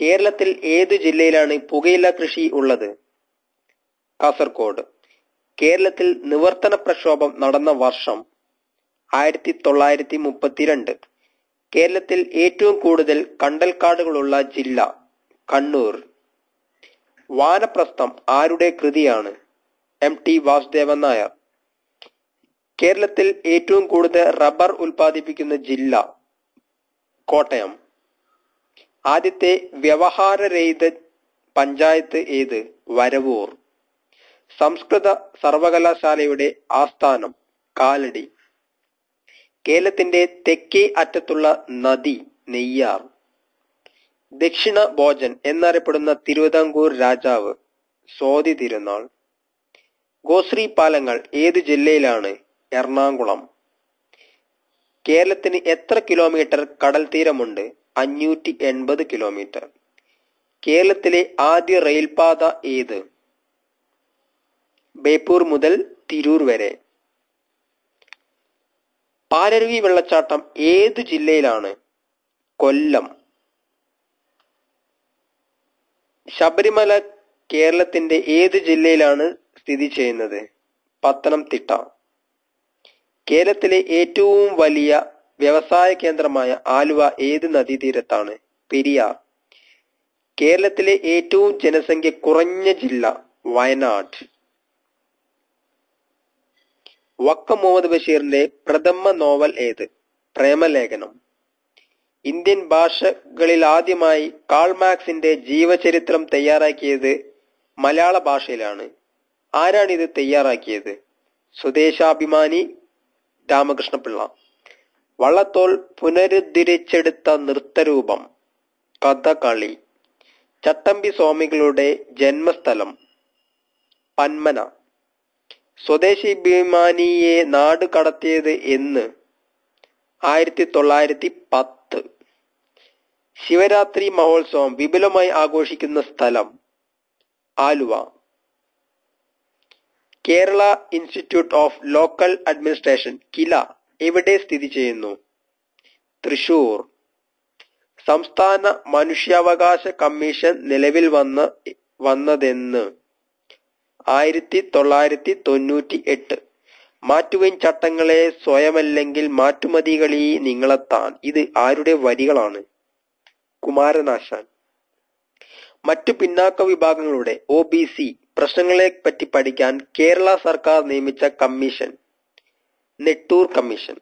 കേരളത്തിൽ ഏത് ജില്ലയിലാണ് പുകയില കൃഷി ഉള്ളത്? കാസർഗോഡ്. കേരളത്തിൽ നിവർത്തന പ്രക്ഷോഭം നടന്ന വർഷം 1932. കേരളത്തിൽ ഏറ്റവും കൂടുതൽ കണ്ടൽക്കാടുകളുള്ള ജില്ല കണ്ണൂർ. വാനപ്രസ്ഥം ആരുടെ കൃതിയാണ്? MT വാസുദേവൻ നായർ. കേരളത്തിൽ ഏറ്റവും കൂടുതൽ റബ്ബർ ഉൽപ്പാദിപ്പിക്കുന്ന ജില്ല കോട്ടയം. ആദ്യത്തെ വ്യവഹാരരഹിത പഞ്ചായത്ത് ഏത്? വരവൂർ. സംസ്കൃത സർവകലാശാലയുടെ ആസ്ഥാനം കാലടി. കേരളത്തിന്റെ തെക്കേ അറ്റത്തുള്ള നദി നെയ്യാർ. ദക്ഷിണ ഭോജൻ എന്നറിയപ്പെടുന്ന തിരുവിതാംകൂർ രാജാവ് സ്വാതി തിരുനാൾ. ഗോശ്രീ പാലങ്ങൾ ഏത് ജില്ലയിലാണ്? എറണാകുളം. കേരളത്തിന് എത്ര കിലോമീറ്റർ കടൽ തീരമുണ്ട്? 580 കിലോമീറ്റർ. കേരളത്തിലെ ആദ്യ റെയിൽപാത ഏത്? ബേപ്പൂർ മുതൽ തിരൂർ വരെ. പാലരുവി വെള്ളച്ചാട്ടം ഏത് ജില്ലയിലാണ്? കൊല്ലം. ശബരിമല കേരളത്തിന്റെ ഏത് ജില്ലയിലാണ് സ്ഥിതി ചെയ്യുന്നത്? പത്തനംതിട്ട. കേരളത്തിലെ ഏറ്റവും വലിയ വ്യവസായ കേന്ദ്രമായ ആലുവ ഏത് നദീതീരത്താണ്? പെരിയാർ. കേരളത്തിലെ ഏറ്റവും ജനസംഖ്യ കുറഞ്ഞ ജില്ല വയനാട്. വക്കം മുഹമ്മദ് ബഷീറിന്റെ പ്രഥമ നോവൽ ഏത്? പ്രേമലേഖനം. ഇന്ത്യൻ ഭാഷകളിൽ ആദ്യമായി കാൾ മാർക്സിന്റെ ജീവചരിത്രം തയ്യാറാക്കിയത് മലയാള ഭാഷയിലാണ്. ആരാണിത് തയ്യാറാക്കിയത്? സ്വദേശാഭിമാനി രാമകൃഷ്ണപിള്ള. വള്ളത്തോൾ പുനരുദ്ധരിച്ചെടുത്ത നൃത്തരൂപം കഥകളി. ചട്ടമ്പി സ്വാമികളുടെ ജന്മസ്ഥലം പന്മന. സ്വദേശാഭിമാനിയെ നാട് കടത്തിയത് എന്ന്? 1910. ശിവരാത്രി മഹോത്സവം വിപുലമായി ആഘോഷിക്കുന്ന സ്ഥലം Aluva. Kerala Institute of Local Administration KILA എവിടെ സ്ഥിതി ചെയ്യുന്നു? തൃശൂർ. സംസ്ഥാന മനുഷ്യാവകാശ കമ്മീഷൻ നിലവിൽ വന്നതെന്ന്? 1998. മാറ്റുവിൻ ചട്ടങ്ങളെ സ്വയമല്ലെങ്കിൽ മാറ്റുമതികളീ നിങ്ങളെത്താൻ. ഇത് ആരുടെ വരികളാണ്? കുമാരനാശാൻ. മറ്റു പിന്നാക്ക വിഭാഗങ്ങളുടെ OBC പ്രശ്നങ്ങളെ പറ്റി പഠിക്കാൻ കേരള സർക്കാർ നിയമിച്ച കമ്മീഷൻ നെട്ടൂർ കമ്മീഷൻ.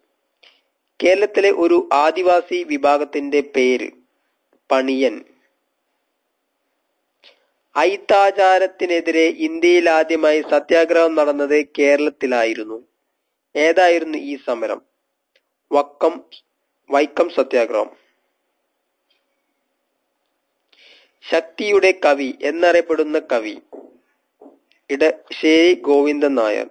കേരളത്തിലെ ഒരു ആദിവാസി വിഭാഗത്തിന്റെ പേര് പണിയൻ. അയിത്താചാരത്തിനെതിരെ ഇന്ത്യയിൽ ആദ്യമായി സത്യാഗ്രഹം നടന്നത് കേരളത്തിലായിരുന്നു. ഏതായിരുന്നു ഈ സമരം? വൈക്കം സത്യാഗ്രഹം. ശക്തിയുടെ കവി എന്നറിയപ്പെടുന്ന കവി ഇടശ്ശേരി ഗോവിന്ദൻ നായർ.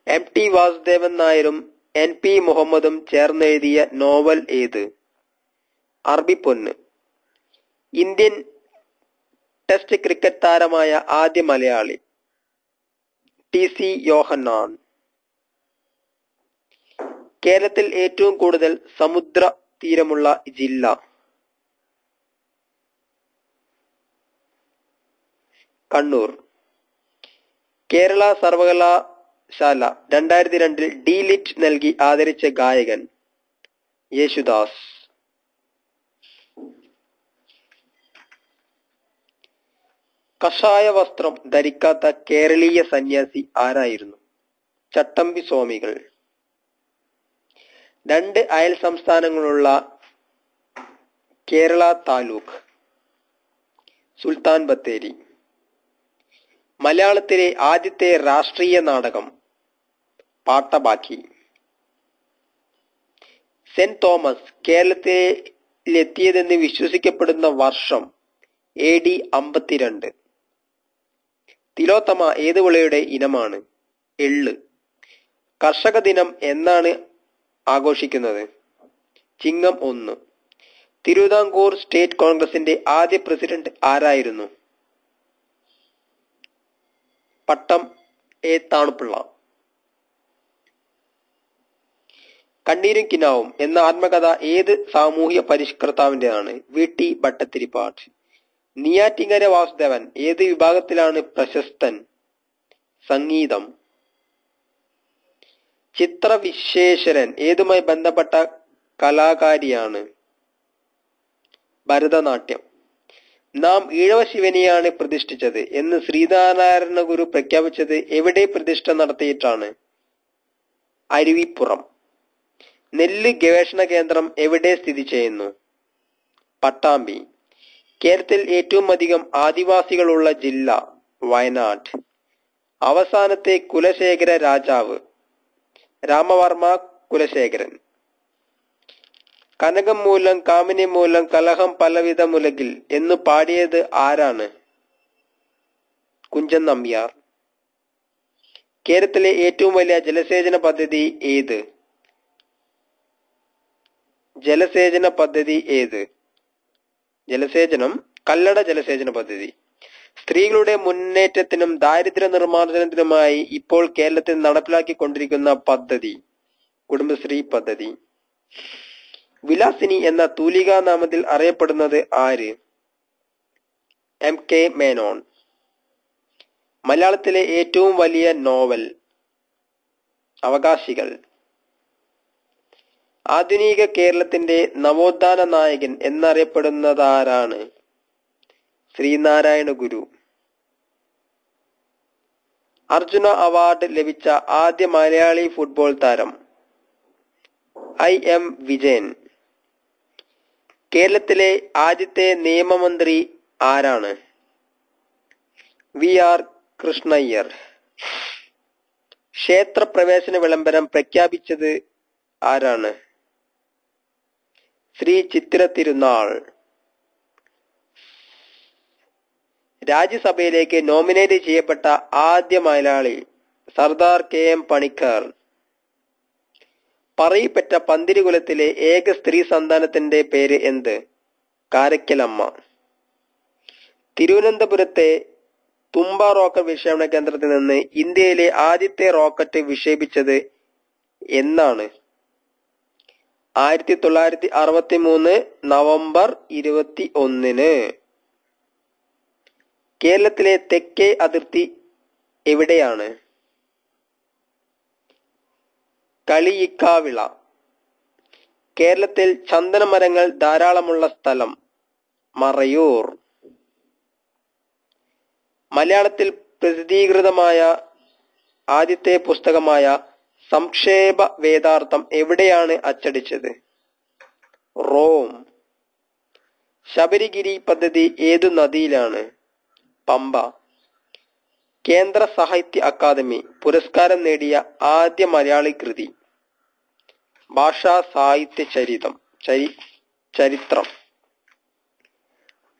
എം ടി വാസുദേവൻ നായരും എൻ പി മുഹമ്മദും ചേർന്നെഴുതിയ നോവൽ ഏത്? അറബിപ്പൊന്ന്. ഇന്ത്യൻ ടെസ്റ്റ് ക്രിക്കറ്റ് താരമായ ആദ്യ മലയാളി TC യോഹന്നാൻ. കേരളത്തിൽ ഏറ്റവും കൂടുതൽ സമുദ്ര തീരമുള്ള ജില്ല? കണ്ണൂർ. കേരള സർവകലാശാല 2002 D.Litt നൽകി ആദരിച്ച ഗായകൻ യേശുദാസ്. കഷായ വസ്ത്രം ധരിക്കാത്ത കേരളീയ സന്യാസി ആരായിരുന്നു? ചട്ടമ്പി സ്വാമികൾ. 2 അയൽ സംസ്ഥാനങ്ങളുള്ള കേരള താലൂക്ക് സുൽത്താൻ ബത്തേരി. മലയാളത്തിലെ ആദ്യത്തെ രാഷ്ട്രീയ നാടകം പാട്ടബാക്കി. സെന്റ് തോമസ് കേരളത്തിലെത്തിയതെന്ന് വിശ്വസിക്കപ്പെടുന്ന വർഷം AD 52. തിലോത്തമ ഏത് വിളയുടെ ഇനമാണ്? എള്ള്. കർഷക ദിനം എന്നാണ് ആഘോഷിക്കുന്നത്? ചിങ്ങം 1. തിരുവിതാംകൂർ സ്റ്റേറ്റ് കോൺഗ്രസിന്റെ ആദ്യ പ്രസിഡന്റ് ആരായിരുന്നു? പട്ടം A താണുപിള്ള. കണ്ണീരും കിനാവും എന്ന ആത്മകഥ ഏത് സാമൂഹ്യ പരിഷ്കർത്താവിന്റെതാണ്? VT ഭട്ടതിരിപ്പാട്. നെയ്യാറ്റിൻകര വാസുദേവൻ ഏത് വിഭാഗത്തിലാണ് പ്രശസ്തൻ? സംഗീതം. ചിത്രവിശേഷരൻ ഏതുമായി ബന്ധപ്പെട്ട കലാകാരിയാണ്? ഭരതനാട്യം. നാം ഈഴവ ശിവനെയാണ് പ്രതിഷ്ഠിച്ചത് എന്ന് ശ്രീനാരായണ ഗുരു പ്രഖ്യാപിച്ചത് എവിടെ പ്രതിഷ്ഠ നടത്തിയിട്ടാണ്? അരുവിപ്പുറം. നെല്ല് ഗവേഷണ കേന്ദ്രം എവിടെ സ്ഥിതി ചെയ്യുന്നു? പട്ടാമ്പി. കേരളത്തിൽ ഏറ്റവും അധികം ആദിവാസികളുള്ള ജില്ല? വയനാട്. അവസാനത്തെ കുലശേഖര രാജാവ്? രാമവർമ്മ കുലശേഖരൻ. കനകം മൂലം കാമിനി മൂലം കലഹം പലവിധ മുലകിൽ എന്ന് പാടിയത് ആരാണ്? കുഞ്ചൻ നമ്പ്യാർ. കേരളത്തിലെ ഏറ്റവും വലിയ ജലസേചന പദ്ധതി ഏത്? കല്ലട ജലസേചന പദ്ധതി. സ്ത്രീകളുടെ മുന്നേറ്റത്തിനും ദാരിദ്ര്യ നിർമ്മാർജ്ജനത്തിനുമായി ഇപ്പോൾ കേരളത്തിൽ നടപ്പിലാക്കിക്കൊണ്ടിരിക്കുന്ന പദ്ധതി കുടുംബശ്രീ പദ്ധതി. വിലാസിനി എന്ന തൂലികാ നാമത്തിൽ അറിയപ്പെടുന്നത് ആര്? MK മേനോൻ. മലയാളത്തിലെ ഏറ്റവും വലിയ നോവൽ? അവകാശികൾ. ആധുനിക കേരളത്തിന്റെ നവോത്ഥാന നായകൻ എന്നറിയപ്പെടുന്നതാരാണ്? ശ്രീനാരായണ ഗുരു. അർജുന അവാർഡ് ലഭിച്ച ആദ്യ മലയാളി ഫുട്ബോൾ താരം? IM വിജയൻ. കേരളത്തിലെ ആദ്യത്തെ നിയമമന്ത്രി ആരാണ്? VR കൃഷ്ണയ്യർ. ക്ഷേത്ര പ്രവേശന വിളംബരം പ്രഖ്യാപിച്ചത് ആരാണ്? ശ്രീ ചിത്തിര തിരുനാൾ. രാജ്യസഭയിലേക്ക് നോമിനേറ്റ് ചെയ്യപ്പെട്ട ആദ്യ മലയാളി? സർദാർ KM പണിക്കർ. പറയിപ്പറ്റ പന്തിരുകുലത്തിലെ ഏക സ്ത്രീ സന്താനത്തിന്റെ പേര് എന്ത്? കാരയ്ക്കലമ്മ. തിരുവനന്തപുരത്തെ തുമ്പ റോക്കറ്റ് വിക്ഷേപണ കേന്ദ്രത്തിൽ നിന്ന് ഇന്ത്യയിലെ ആദ്യത്തെ റോക്കറ്റ് വിക്ഷേപിച്ചത് എന്നാണ്? 1963 നവംബർ 21. കേരളത്തിലെ തെക്കേ അതിർത്തി എവിടെയാണ്? കളിയിക്കാവിള. കേരളത്തിൽ ചന്ദനമരങ്ങൾ ധാരാളമുള്ള സ്ഥലം മറയൂർ. മലയാളത്തിൽ പ്രസിദ്ധീകൃതമായ ആദ്യത്തെ പുസ്തകമായ സംക്ഷേപ വേദാർത്ഥം എവിടെയാണ് അച്ചടിച്ചത്? റോം. ശബരിഗിരി പദ്ധതി ഏതു നദിയിലാണ്? പമ്പ. കേന്ദ്ര സാഹിത്യ അക്കാദമി പുരസ്കാരം നേടിയ ആദ്യ മലയാളി കൃതി? ഭാഷാ സാഹിത്യ ചരിത്രം.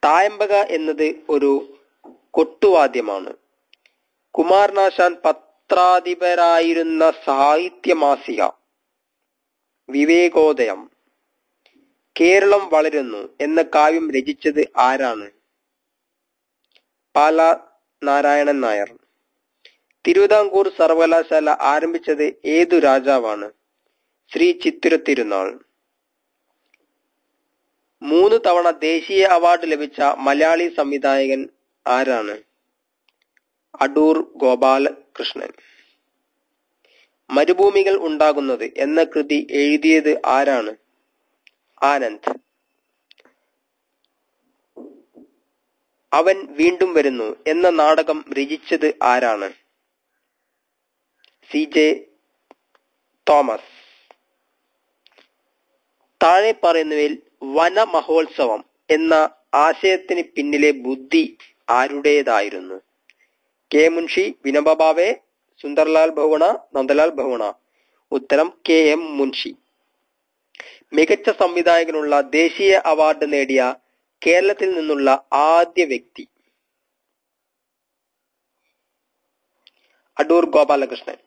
തായമ്പക എന്നത് ഒരു കൊട്ടുവാദ്യമാണ്. കുമാരനാശാൻ പത്രാധിപരായിരുന്ന സാഹിത്യ മാസിക വിവേകോദയം. കേരളം വളരുന്നു എന്ന കാവ്യം രചിച്ചത് ആരാണ്? പാല നാരായണൻ നായർ. തിരുവിതാംകൂർ സർവകലാശാല ആരംഭിച്ചത് ഏതു രാജാവാണ്? ശ്രീ ചിത്തിര തിരുനാൾ. 3 തവണ ദേശീയ അവാർഡ് ലഭിച്ച മലയാളി സംവിധായകൻ ആരാണ്? അടൂർ ഗോപാലകൃഷ്ണൻ. മരുഭൂമികൾ ഉണ്ടാകുന്നത് എന്ന കൃതി എഴുതിയത് ആരാണ്? ആനന്ദ്. അവൻ വീണ്ടും വരുന്നു എന്ന നാടകം രചിച്ചത് ആരാണ്? CJ Thomas. താഴെ പറയുന്നവയിൽ വനമഹോത്സവം എന്ന ആശയത്തിന് പിന്നിലെ ബുദ്ധി ആരുടേതായിരുന്നു? കെ മുൻഷി, വിനോബ ഭാവെ, സുന്ദർലാൽ ബഹുഗുണ, നന്ദലാൽ ബഹുഗുണ. ഉത്തരം KM മുൻഷി. മികച്ച സംവിധായകനുള്ള ദേശീയ അവാർഡ് നേടിയ കേരളത്തിൽ നിന്നുള്ള ആദ്യ വ്യക്തി? അടൂർ ഗോപാലകൃഷ്ണൻ.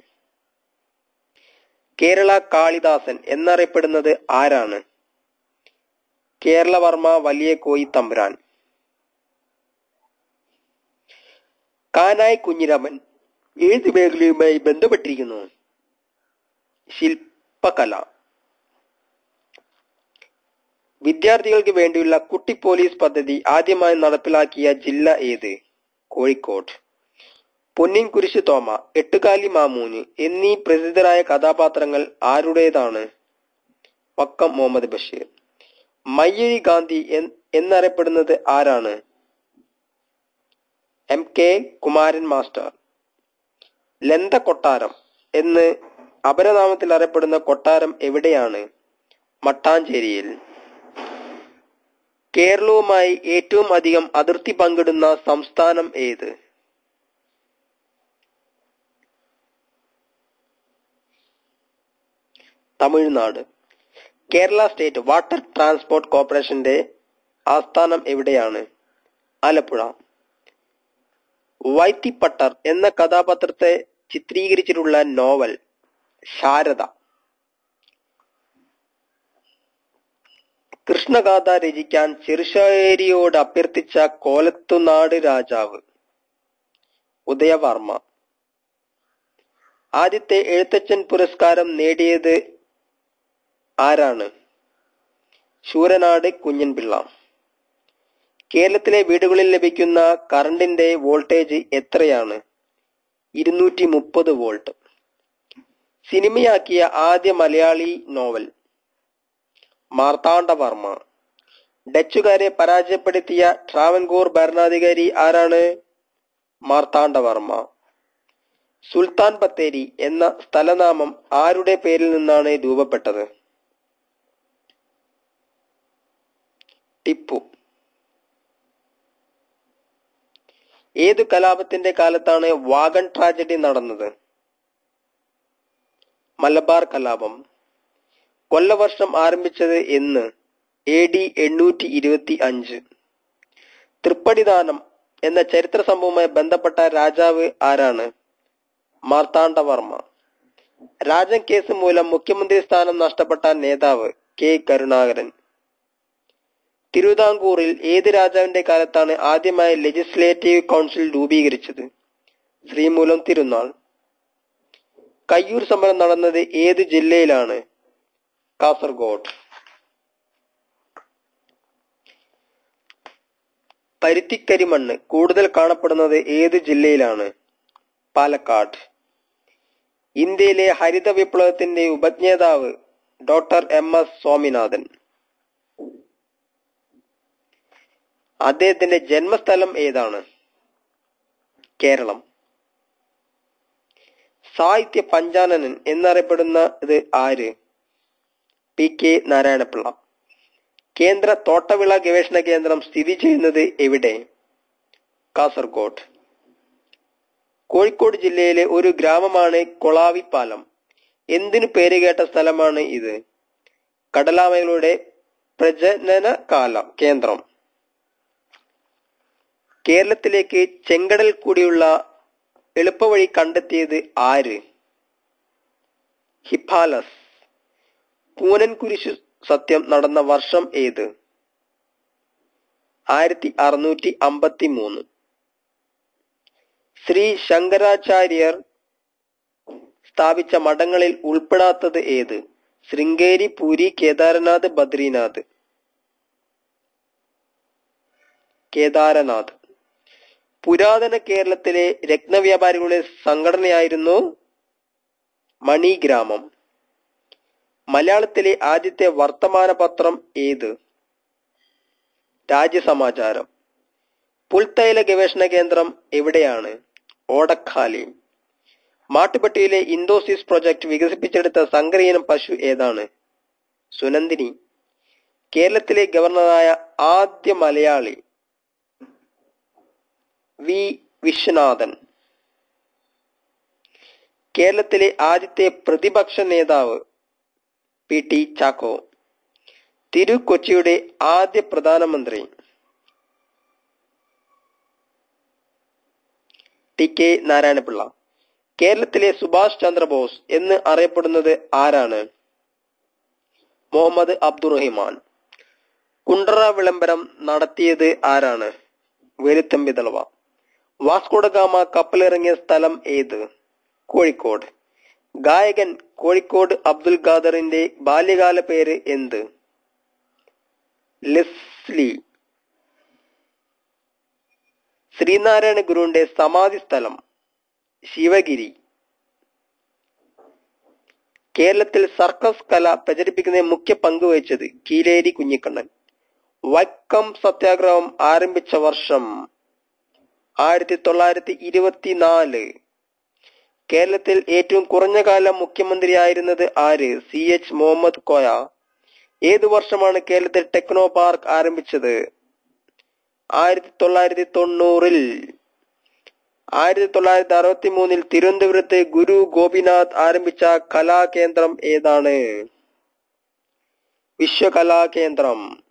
കേരള കാളിദാസൻ എന്നറിയപ്പെടുന്നത് ആരാണ്? കേരളവർമ്മ വലിയ കോയി തമ്പുരാൻ. കാനായി കുഞ്ഞിരാമൻ ഏത് മേഖലയുമായി ബന്ധപ്പെട്ടിരിക്കുന്നു? ശില്പകല. വിദ്യാർത്ഥികൾക്ക് വേണ്ടിയുള്ള കുട്ടി പോലീസ് പദ്ധതി ആദ്യമായി നടപ്പിലാക്കിയ ജില്ല ഏത്? കോഴിക്കോട്. പൊന്നിൻ കുരിശ് തോമ, എട്ടുകാലി മാമൂന് എന്നീ പ്രസിദ്ധരായ കഥാപാത്രങ്ങൾ ആരുടേതാണ്? വക്കം മുഹമ്മദ് ബഷീർ. മയ്യഴി ഗാന്ധി എന്നറിയപ്പെടുന്നത് ആരാണ്? MK Kumaran master. ലന്ത കൊട്ടാരം എന്ന് അപരനാമത്തിൽ അറിയപ്പെടുന്ന കൊട്ടാരം എവിടെയാണ്? മട്ടാഞ്ചേരിയിൽ. കേരളവുമായി ഏറ്റവും അധികം അതിർത്തി പങ്കിടുന്ന സംസ്ഥാനം ഏത്? Tamil Nadu. Kerala state water transport കോർപ്പറേഷന്റെ ആസ്ഥാനം എവിടെയാണ്? ആലപ്പുഴ. വൈത്തിപ്പട്ടർ എന്ന കഥാപാത്രത്തെ ചിത്രീകരിച്ചിട്ടുള്ള നോവൽ? ശാരദ. കൃഷ്ണഗാഥ രചിക്കാൻ ചെറുശ്ശേരിയോട് അഭ്യർത്ഥിച്ച കോലത്തുനാട് രാജാവ്? ഉദയവർമ്മ. ആദ്യത്തെ എഴുത്തച്ഛൻ പുരസ്കാരം നേടിയത് ആരാണ്? ശൂരനാട് കുഞ്ഞൻപിള്ള. കേരളത്തിലെ വീടുകളിൽ ലഭിക്കുന്ന കറണ്ടിന്റെ വോൾട്ടേജ് എത്രയാണ്? 230 വോൾട്ട്. സിനിമയാക്കിയ ആദ്യ മലയാളി നോവൽ? മാർത്താണ്ഡവർമ്മ. ഡച്ചുകാരെ പരാജയപ്പെടുത്തിയ ട്രാവൻകൂർ ഭരണാധികാരി ആരാണ്? മാർത്താണ്ഡവർമ്മ. സുൽത്താൻ ബത്തേരി എന്ന സ്ഥലനാമം ആരുടെ പേരിൽ നിന്നാണ് രൂപപ്പെട്ടത്? ടിപ്പു. ഏതു കലാപത്തിന്റെ കാലത്താണ് വാഗൺ ട്രാജഡി നടന്നത്? മലബാർ കലാപം. കൊല്ലവർഷം ആരംഭിച്ചത് എന്ന്? AD 825. തൃപ്പടിദാനം എന്ന ചരിത്ര സംഭവവുമായി ബന്ധപ്പെട്ട രാജാവ് ആരാണ്? മാർത്താണ്ഡവർമ്മ. രാജൻ കേസ് മൂലം മുഖ്യമന്ത്രി സ്ഥാനം നഷ്ടപ്പെട്ട നേതാവ്? K കരുണാകരൻ. തിരുവിതാംകൂറിൽ ഏത് രാജാവിന്റെ കാലത്താണ് ആദ്യമായി ലെജിസ്ലേറ്റീവ് കൗൺസിൽ രൂപീകരിച്ചത്? ശ്രീമൂലം തിരുനാൾ. കയ്യൂർ സമരം നടന്നത് ഏത് ജില്ലയിലാണ്? കാസർഗോഡ്. പരുത്തിക്കരിമണ്ണ് കൂടുതൽ കാണപ്പെടുന്നത് ഏത് ജില്ലയിലാണ്? പാലക്കാട്. ഇന്ത്യയിലെ ഹരിത വിപ്ലവത്തിന്റെ ഉപജ്ഞാതാവ് ഡോക്ടർ MS സ്വാമിനാഥൻ. അദ്ദേഹത്തിന്റെ ജന്മസ്ഥലം ഏതാണ്? കേരളം. സാഹിത്യ പഞ്ചാനനൻ എന്നറിയപ്പെടുന്നത് ആര്? PK നാരായണപിള്ള. കേന്ദ്ര തോട്ടവിള ഗവേഷണ കേന്ദ്രം സ്ഥിതി ചെയ്യുന്നത് എവിടെ? കാസർഗോഡ്. കോഴിക്കോട് ജില്ലയിലെ ഒരു ഗ്രാമമാണ് കൊളാവിപ്പാലം. എന്തിനു പേരുകേട്ട സ്ഥലമാണ് ഇത്? കടലാമകളുടെ പ്രജനന കേന്ദ്രം. കേരളത്തിലേക്ക് ചെങ്കടൽ കൂടിയുള്ള എളുപ്പവഴി കണ്ടെത്തിയത് ആര്? ഹിപ്പാലസ്. പൂനൻ കുരിശു സത്യം നടന്ന വർഷം ഏത്? 1653. ശ്രീ ശങ്കരാചാര്യർ സ്ഥാപിച്ച മഠങ്ങളിൽ ഉൾപ്പെടാത്തത് ഏത്? ശൃംഗേരി, പൂരി, കേദാരനാഥ്, ബദ്രിനാഥ്. കേദാരനാഥ്. പുരാതന കേരളത്തിലെ രത്നവ്യാപാരികളുടെ സംഘടനയായിരുന്നു മണിഗ്രാമം. മലയാളത്തിലെ ആദ്യത്തെ വർത്തമാന പത്രം ഏത്? രാജ്യസമാചാരം. പുൽത്തൈല ഗവേഷണ കേന്ദ്രം എവിടെയാണ്? ഓടക്കാലി. മാട്ടുപ്പെട്ടിയിലെ ഇൻഡോസിസ് പ്രൊജക്ട് വികസിപ്പിച്ചെടുത്ത സങ്കരയിനം പശു ഏതാണ്? സുനന്ദിനി. കേരളത്തിലെ ഗവർണറായ ആദ്യ മലയാളി? വി. വിശ്വനാഥൻ. കേരളത്തിലെ ആദ്യത്തെ പ്രതിപക്ഷ നേതാവ്? PT ചാക്കോ. തിരുക്കൊച്ചിയുടെ ആദ്യ പ്രധാനമന്ത്രി? TK നാരായണപിള്ള. കേരളത്തിലെ സുഭാഷ് ചന്ദ്രബോസ് എന്ന് അറിയപ്പെടുന്നത് ആരാണ്? മുഹമ്മദ് അബ്ദുറഹിമാൻ. കുണ്ടറ വിളംബരം നടത്തിയത് ആരാണ്? വേലുത്തമ്പി ദളവ. വാസ്കോഡഗാമ കപ്പലിറങ്ങിയ സ്ഥലം ഏത്? കോഴിക്കോട്. ഗായകൻ കോഴിക്കോട് അബ്ദുൽ ഖാദറിന്റെ ബാല്യകാല പേര് എന്ത്? ലെസ്ലി. ശ്രീനാരായണ ഗുരുവിന്റെ സമാധി സ്ഥലം? ശിവഗിരി. കേരളത്തിൽ സർക്കസ് കല പ്രചരിപ്പിക്കുന്നതിന് മുഖ്യ പങ്ക് വഹിച്ചത്? കീലേരി കുഞ്ഞിക്കണ്ണൻ. വൈക്കം സത്യാഗ്രഹം ആരംഭിച്ച വർഷം? 1924. കേരളത്തിൽ ഏറ്റവും കുറഞ്ഞ കാലം മുഖ്യമന്ത്രിയായിരുന്നത് ആര്? CH മുഹമ്മദ് കോയ. ഏതു വർഷമാണ് കേരളത്തിൽ ടെക്നോ പാർക്ക് ആരംഭിച്ചത്? 1990. 1963 തിരുവനന്തപുരത്ത് ഗുരു ഗോപിനാഥ് ആരംഭിച്ച കലാകേന്ദ്രം ഏതാണ്? വിശ്വകലാകേന്ദ്രം.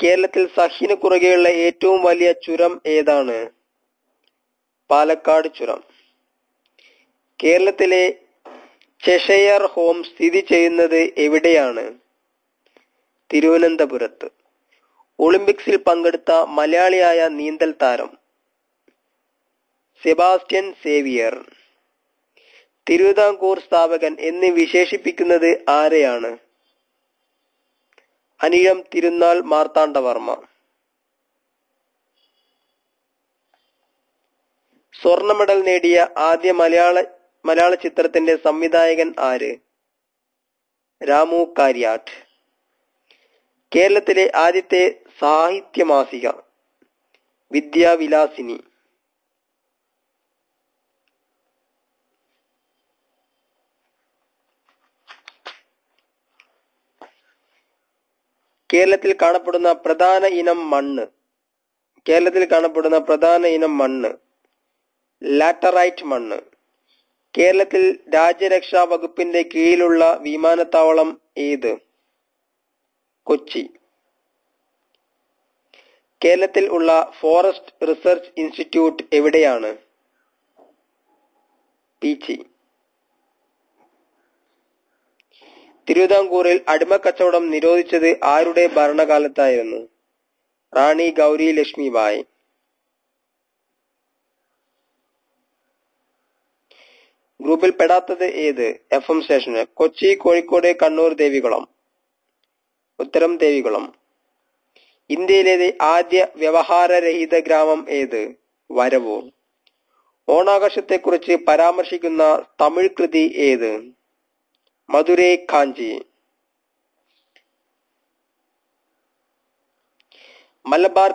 കേരളത്തിൽ സഹ്യന് കുറുകെയുള്ള ഏറ്റവും വലിയ ചുരം ഏതാണ്? പാലക്കാട് ചുരം. കേരളത്തിലെ ചെഷയർ ഹോം സ്ഥിതി ചെയ്യുന്നത് എവിടെയാണ്? തിരുവനന്തപുരത്ത്. ഒളിമ്പിക്സിൽ പങ്കെടുത്ത മലയാളിയായ നീന്തൽ താരം? Sebastian Xavier. തിരുവിതാംകൂർ സ്ഥാപകൻ എന്ന് വിശേഷിപ്പിക്കുന്നത് ആരെയാണ്? അനിഴം തിരുനാൾ മാർത്താണ്ഡവർമ്മ. സ്വർണ്ണ മെഡൽ നേടിയ ആദ്യ മലയാള ചിത്രത്തിന്റെ സംവിധായകൻ ആര്? രാമു കാര്യാട്ട്. കേരളത്തിലെ ആദ്യത്തെ സാഹിത്യ മാസിക? വിദ്യാവിലാസിനി. കേരളത്തിൽ കാണപ്പെടുന്ന പ്രധാന ഇനം മണ്ണ്? ലാറ്ററൈറ്റ് മണ്ണ്. കേരളത്തിൽ രാജ്യരക്ഷാ വകുപ്പിന്റെ കീഴിലുള്ള വിമാനത്താവളം ഏത്? കൊച്ചി. കേരളത്തിൽ ഉള്ള ഫോറസ്റ്റ് റിസർച്ച് ഇൻസ്റ്റിറ്റ്യൂട്ട് എവിടെയാണ്? പീച്ചി. തിരുവിതാംകൂറിൽ അടിമക്കച്ചവടം നിരോധിച്ചത് ആരുടെ ഭരണകാലത്തായിരുന്നു? റാണി ഗൗരി ലക്ഷ്മിബായി. ഗ്രൂപ്പിൽ പെടാത്തത് ഏത്? FM സ്റ്റേഷന്? കൊച്ചി, കോഴിക്കോട്, കണ്ണൂർ, ദേവികുളം. ഉത്തരം ദേവികുളം. ഇന്ത്യയിലെ ആദ്യ വ്യവഹാരരഹിത ഗ്രാമം ഏത്? വരവൂർ. ഓണാഘോഷത്തെക്കുറിച്ച് പരാമർശിക്കുന്ന തമിഴ് കൃതി ഏത്? മധുരൈ കാഞ്ചി. മലബാർ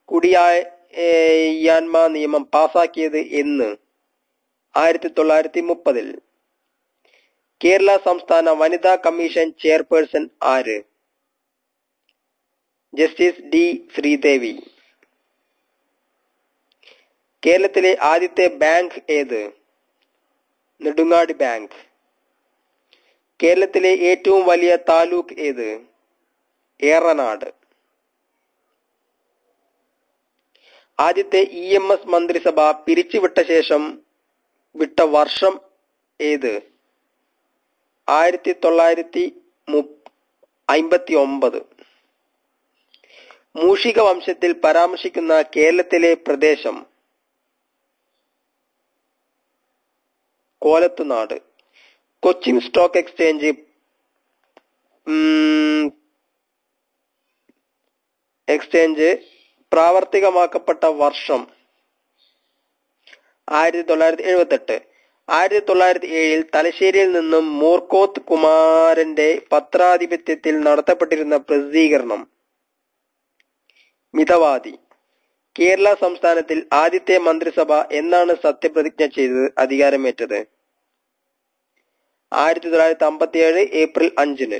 കുടിയായ്മ നിയമം പാസാക്കിയത് എന്ന്? 1930. കേരള സംസ്ഥാന വനിതാ കമ്മീഷൻ ചെയർപേഴ്സൺ ആര്? Justice D Sreedevi. കേരളത്തിലെ ആദ്യത്തെ ബാങ്ക് ഏത്? നെടുങ്ങാട് ബാങ്ക്. കേരളത്തിലെ ഏറ്റവും വലിയ താലൂക്ക് ഏത്? ഏറനാട്. ആദ്യത്തെ EMS മന്ത്രിസഭ പിരിച്ചുവിട്ട ശേഷം വിട്ട വർഷം ഏത്? 1959. മൂഷിക വംശത്തിൽ പരാമർശിക്കുന്ന കേരളത്തിലെ പ്രദേശം? കോലത്തുനാട്. കൊച്ചിൻ സ്റ്റോക്ക് എക്സ്ചേഞ്ച് പ്രാവർത്തികമാക്കപ്പെട്ട വർഷം? 1978. 1907 തലശ്ശേരിയിൽ നിന്നും മൂർക്കോത്ത് കുമാരന്റെ പത്രാധിപത്യത്തിൽ നടത്തപ്പെട്ടിരുന്ന പ്രസിദ്ധീകരണം? മിതവാദി. കേരള സംസ്ഥാനത്തിൽ ആദ്യത്തെ മന്ത്രിസഭ എന്നാണ് സത്യപ്രതിജ്ഞ ചെയ്ത് അധികാരമേറ്റത്? 1957 ഏപ്രിൽ 5.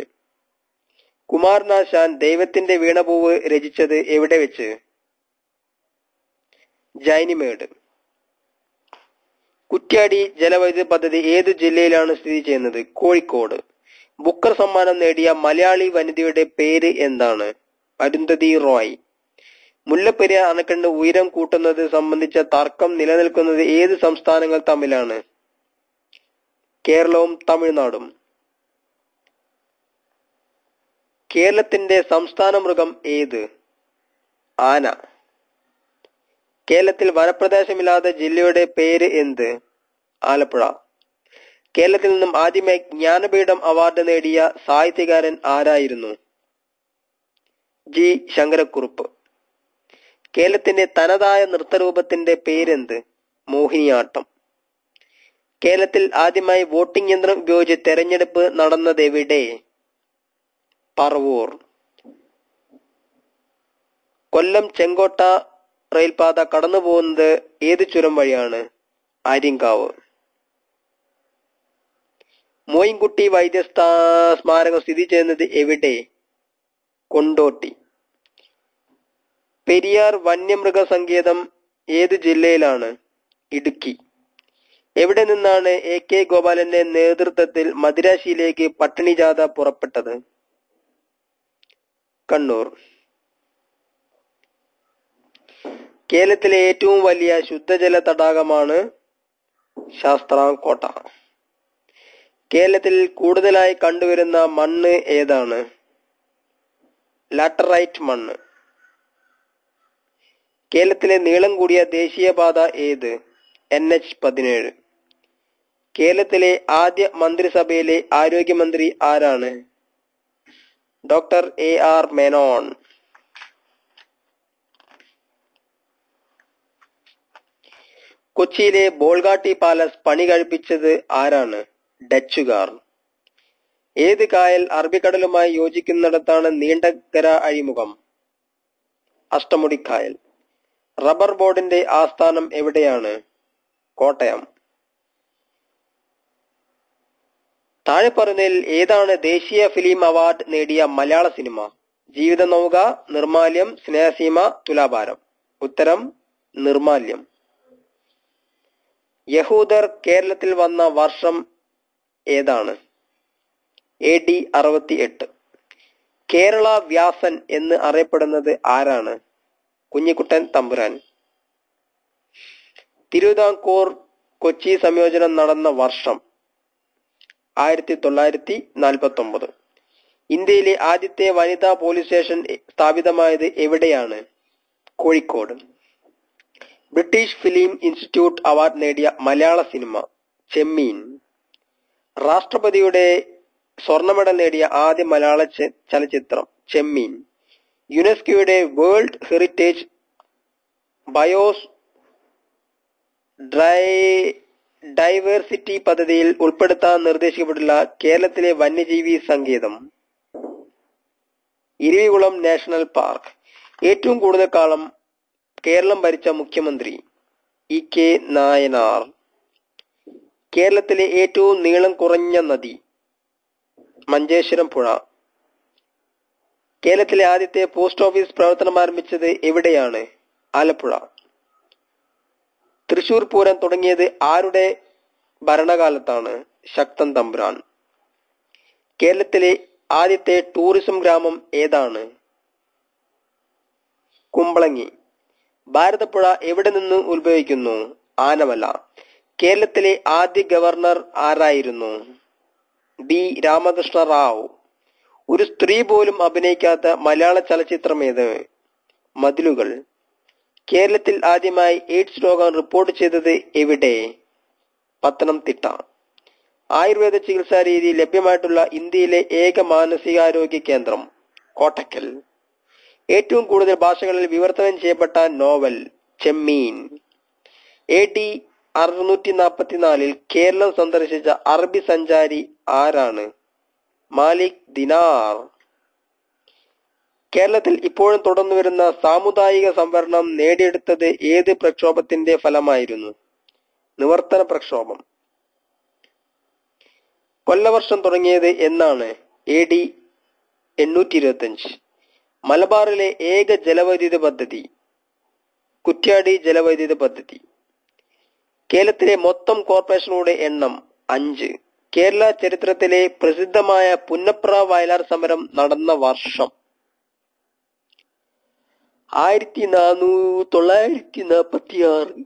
കുമാരനാശാൻ ദൈവത്തിന്റെ വീണപൂവ് രചിച്ചത് എവിടെ വെച്ച്? ജൈനിമേട്. കുറ്റ്യാടി ജലവൈദ്യുത പദ്ധതി ഏതു ജില്ലയിലാണ് സ്ഥിതി ചെയ്യുന്നത്? കോഴിക്കോട്. ബുക്കർ സമ്മാനം നേടിയ മലയാളി വനിതയുടെ പേര് എന്താണ്? അരുന്ധതി റോയ്. മുല്ലപ്പെരിയാർ അണക്കെട്ട് ഉയരം കൂട്ടുന്നത് സംബന്ധിച്ച തർക്കം നിലനിൽക്കുന്നത് ഏത് സംസ്ഥാനങ്ങൾ തമ്മിലാണ്? കേരളവും തമിഴ്നാടും. കേരളത്തിന്റെ സംസ്ഥാന മൃഗം ഏത്? ആന. കേരളത്തിൽ വനപ്രദേശമില്ലാത്ത ജില്ലയുടെ പേര് എന്ത്? ആലപ്പുഴ. കേരളത്തിൽ നിന്നും ആദ്യമായി ജ്ഞാനപീഠം അവാർഡ് നേടിയ സാഹിത്യകാരൻ ആരായിരുന്നു? ജി ശങ്കരക്കുറുപ്പ്. കേരളത്തിന്റെ തനതായ നൃത്തരൂപത്തിന്റെ പേരെന്ത്? മോഹിനിയാട്ടം. കേരളത്തിൽ ആദ്യമായി വോട്ടിംഗ് യന്ത്രം ഉപയോഗിച്ച് തെരഞ്ഞെടുപ്പ് നടന്നതെവിടെ? പറവൂർ. കൊല്ലം ചെങ്കോട്ട റെയിൽപാത കടന്നു പോകുന്നത് ഏത് ചുരം വഴിയാണ്? ആര്യങ്കാവ്. മോയിൻകുട്ടി വൈദ്യ സ്മാരകം സ്ഥിതി ചെയ്യുന്നത് എവിടെ? കൊണ്ടോട്ടി. പെരിയാർ വന്യമൃഗ സങ്കേതം ഏത് ജില്ലയിലാണ്? ഇടുക്കി. എവിടെ നിന്നാണ് AK ഗോപാലന്റെ നേതൃത്വത്തിൽ മദിരാശിയിലേക്ക് പട്ടിണി ജാഥ പുറപ്പെട്ടത്? കണ്ണൂർ. കേരളത്തിലെ ഏറ്റവും വലിയ ശുദ്ധജല തടാകമാണ് ശാസ്താംകോട്ട. കേരളത്തിൽ കൂടുതലായി കണ്ടുവരുന്ന മണ്ണ് ഏതാണ്? ലാറ്ററൈറ്റ് മണ്ണ്. കേരളത്തിലെ നീളം കൂടിയ ദേശീയപാത ഏത്? NH-17. കേരളത്തിലെ ആദ്യ മന്ത്രിസഭയിലെ ആരോഗ്യമന്ത്രി ആരാണ്? Doctor AR Menon. കൊച്ചിയിലെ ബോൾഗാട്ടി പാലസ് പണി കഴിപ്പിച്ചത് ആരാണ്? ഡച്ചുകാർ. ഏത് കായൽ അറബിക്കടലുമായി യോജിക്കുന്നിടത്താണ് നീണ്ടകര അഴിമുഖം? അഷ്ടമുടിക്കായൽ. റബ്ബർ ബോർഡിന്റെ ആസ്ഥാനം എവിടെയാണ്? കോട്ടയം. താഴെ പറയുന്നതിൽ ഏതാണ് ദേശീയ ഫിലിം അവാർഡ് നേടിയ മലയാള സിനിമ? ജീവിതനൗക, നിർമാല്യം, സ്നേഹസീമ, തുലാഭാരം. ഉത്തരം നിർമാല്യം. യഹൂദർ കേരളത്തിൽ വന്ന വർഷം ഏതാണ്? AD 68. കേരള വ്യാസൻ എന്ന് അറിയപ്പെടുന്നത് ആരാണ്? കുഞ്ഞിക്കുട്ടൻ തമ്പുരാൻ. തിരുവിതാംകൂർ കൊച്ചി സംയോജനം നടന്ന വർഷം? 1949. ഇന്ത്യയിലെ ആദ്യത്തെ വനിതാ പോലീസ് സ്റ്റേഷൻ സ്ഥാപിതമായത് എവിടെയാണ്? Kozhikode. British film institute award നേടിയ മലയാള സിനിമ? ചെമ്മീൻ. രാഷ്ട്രപതിയുടെ സ്വർണ്ണ മെഡൽ നേടിയ ആദ്യ മലയാള ചലച്ചിത്രം? ചെമ്മീൻ. യുനെസ്കോയുടെ വേൾഡ് ഹെറിറ്റേജ് ഡൈവേഴ്സിറ്റി പദ്ധതിയിൽ ഉൾപ്പെടുത്താൻ നിർദ്ദേശിക്കപ്പെട്ടുള്ള കേരളത്തിലെ വന്യജീവി സങ്കേതം ഇരവികുളം നാഷണൽ പാർക്ക്. ഏറ്റവും കൂടുതൽ കാലം കേരളം ഭരിച്ച മുഖ്യമന്ത്രി EK നായനാർ. കേരളത്തിലെ ഏറ്റവും നീളം കുറഞ്ഞ നദി മഞ്ചേശ്വരം പുഴ. കേരളത്തിലെ ആദ്യത്തെ പോസ്റ്റ് ഓഫീസ് പ്രവർത്തനം ആരംഭിച്ചത് എവിടെയാണ്? ആലപ്പുഴ. തൃശൂർ പൂരം തുടങ്ങിയത് ആരുടെ ഭരണകാലത്താണ്? ശക്തൻ തമ്പുരാൻ. കേരളത്തിലെ ആദ്യത്തെ ടൂറിസം ഗ്രാമം ഏതാണ്? കുമ്പളങ്ങി. ഭാരതപ്പുഴ എവിടെ നിന്ന് ഉത്ഭവിക്കുന്നു? ആനമല. കേരളത്തിലെ ആദ്യ ഗവർണർ ആരായിരുന്നു? D. രാമകൃഷ്ണ റാവു. ഒരു സ്ത്രീ പോലും അഭിനയിക്കാത്ത മലയാള ചലച്ചിത്രം ഏത്? മതിലുകൾ. കേരളത്തിൽ ആദ്യമായി എയ്ഡ്സ് രോഗം റിപ്പോർട്ട് ചെയ്തത് എവിടെ? പത്തനംതിട്ട. ആയുർവേദ ചികിത്സാ രീതി ലഭ്യമായിട്ടുള്ള ഇന്ത്യയിലെ ഏക മാനസികാരോഗ്യ കേന്ദ്രം കോട്ടക്കൽ. ഏറ്റവും കൂടുതൽ ഭാഷകളിൽ വിവർത്തനം ചെയ്യപ്പെട്ട നോവൽ ചെമ്മീൻ. AD 644 കേരളം സന്ദർശിച്ച അറബി സഞ്ചാരി ആരാണ്? മാലിക് ദിനാർ. കേരളത്തിൽ ഇപ്പോഴും തുടർന്നുവരുന്ന സാമുദായിക സംവരണം നേടിയെടുത്തത് ഏത് പ്രക്ഷോഭത്തിന്റെ ഫലമായിരുന്നു? നിവർത്തന പ്രക്ഷോഭം. കൊല്ലവർഷം തുടങ്ങിയത് എന്നാണ്? AD 825. മലബാറിലെ ഏക ജലവൈദ്യുത പദ്ധതി കുറ്റ്യാടി ജലവൈദ്യുത പദ്ധതി. കേരളത്തിലെ മൊത്തം കോർപ്പറേഷനുകളുടെ എണ്ണം 5. കേരള ചരിത്രത്തിലെ പ്രസിദ്ധമായ പുന്നപ്ര വയലാർ സമരം നടന്ന വർഷം 1946.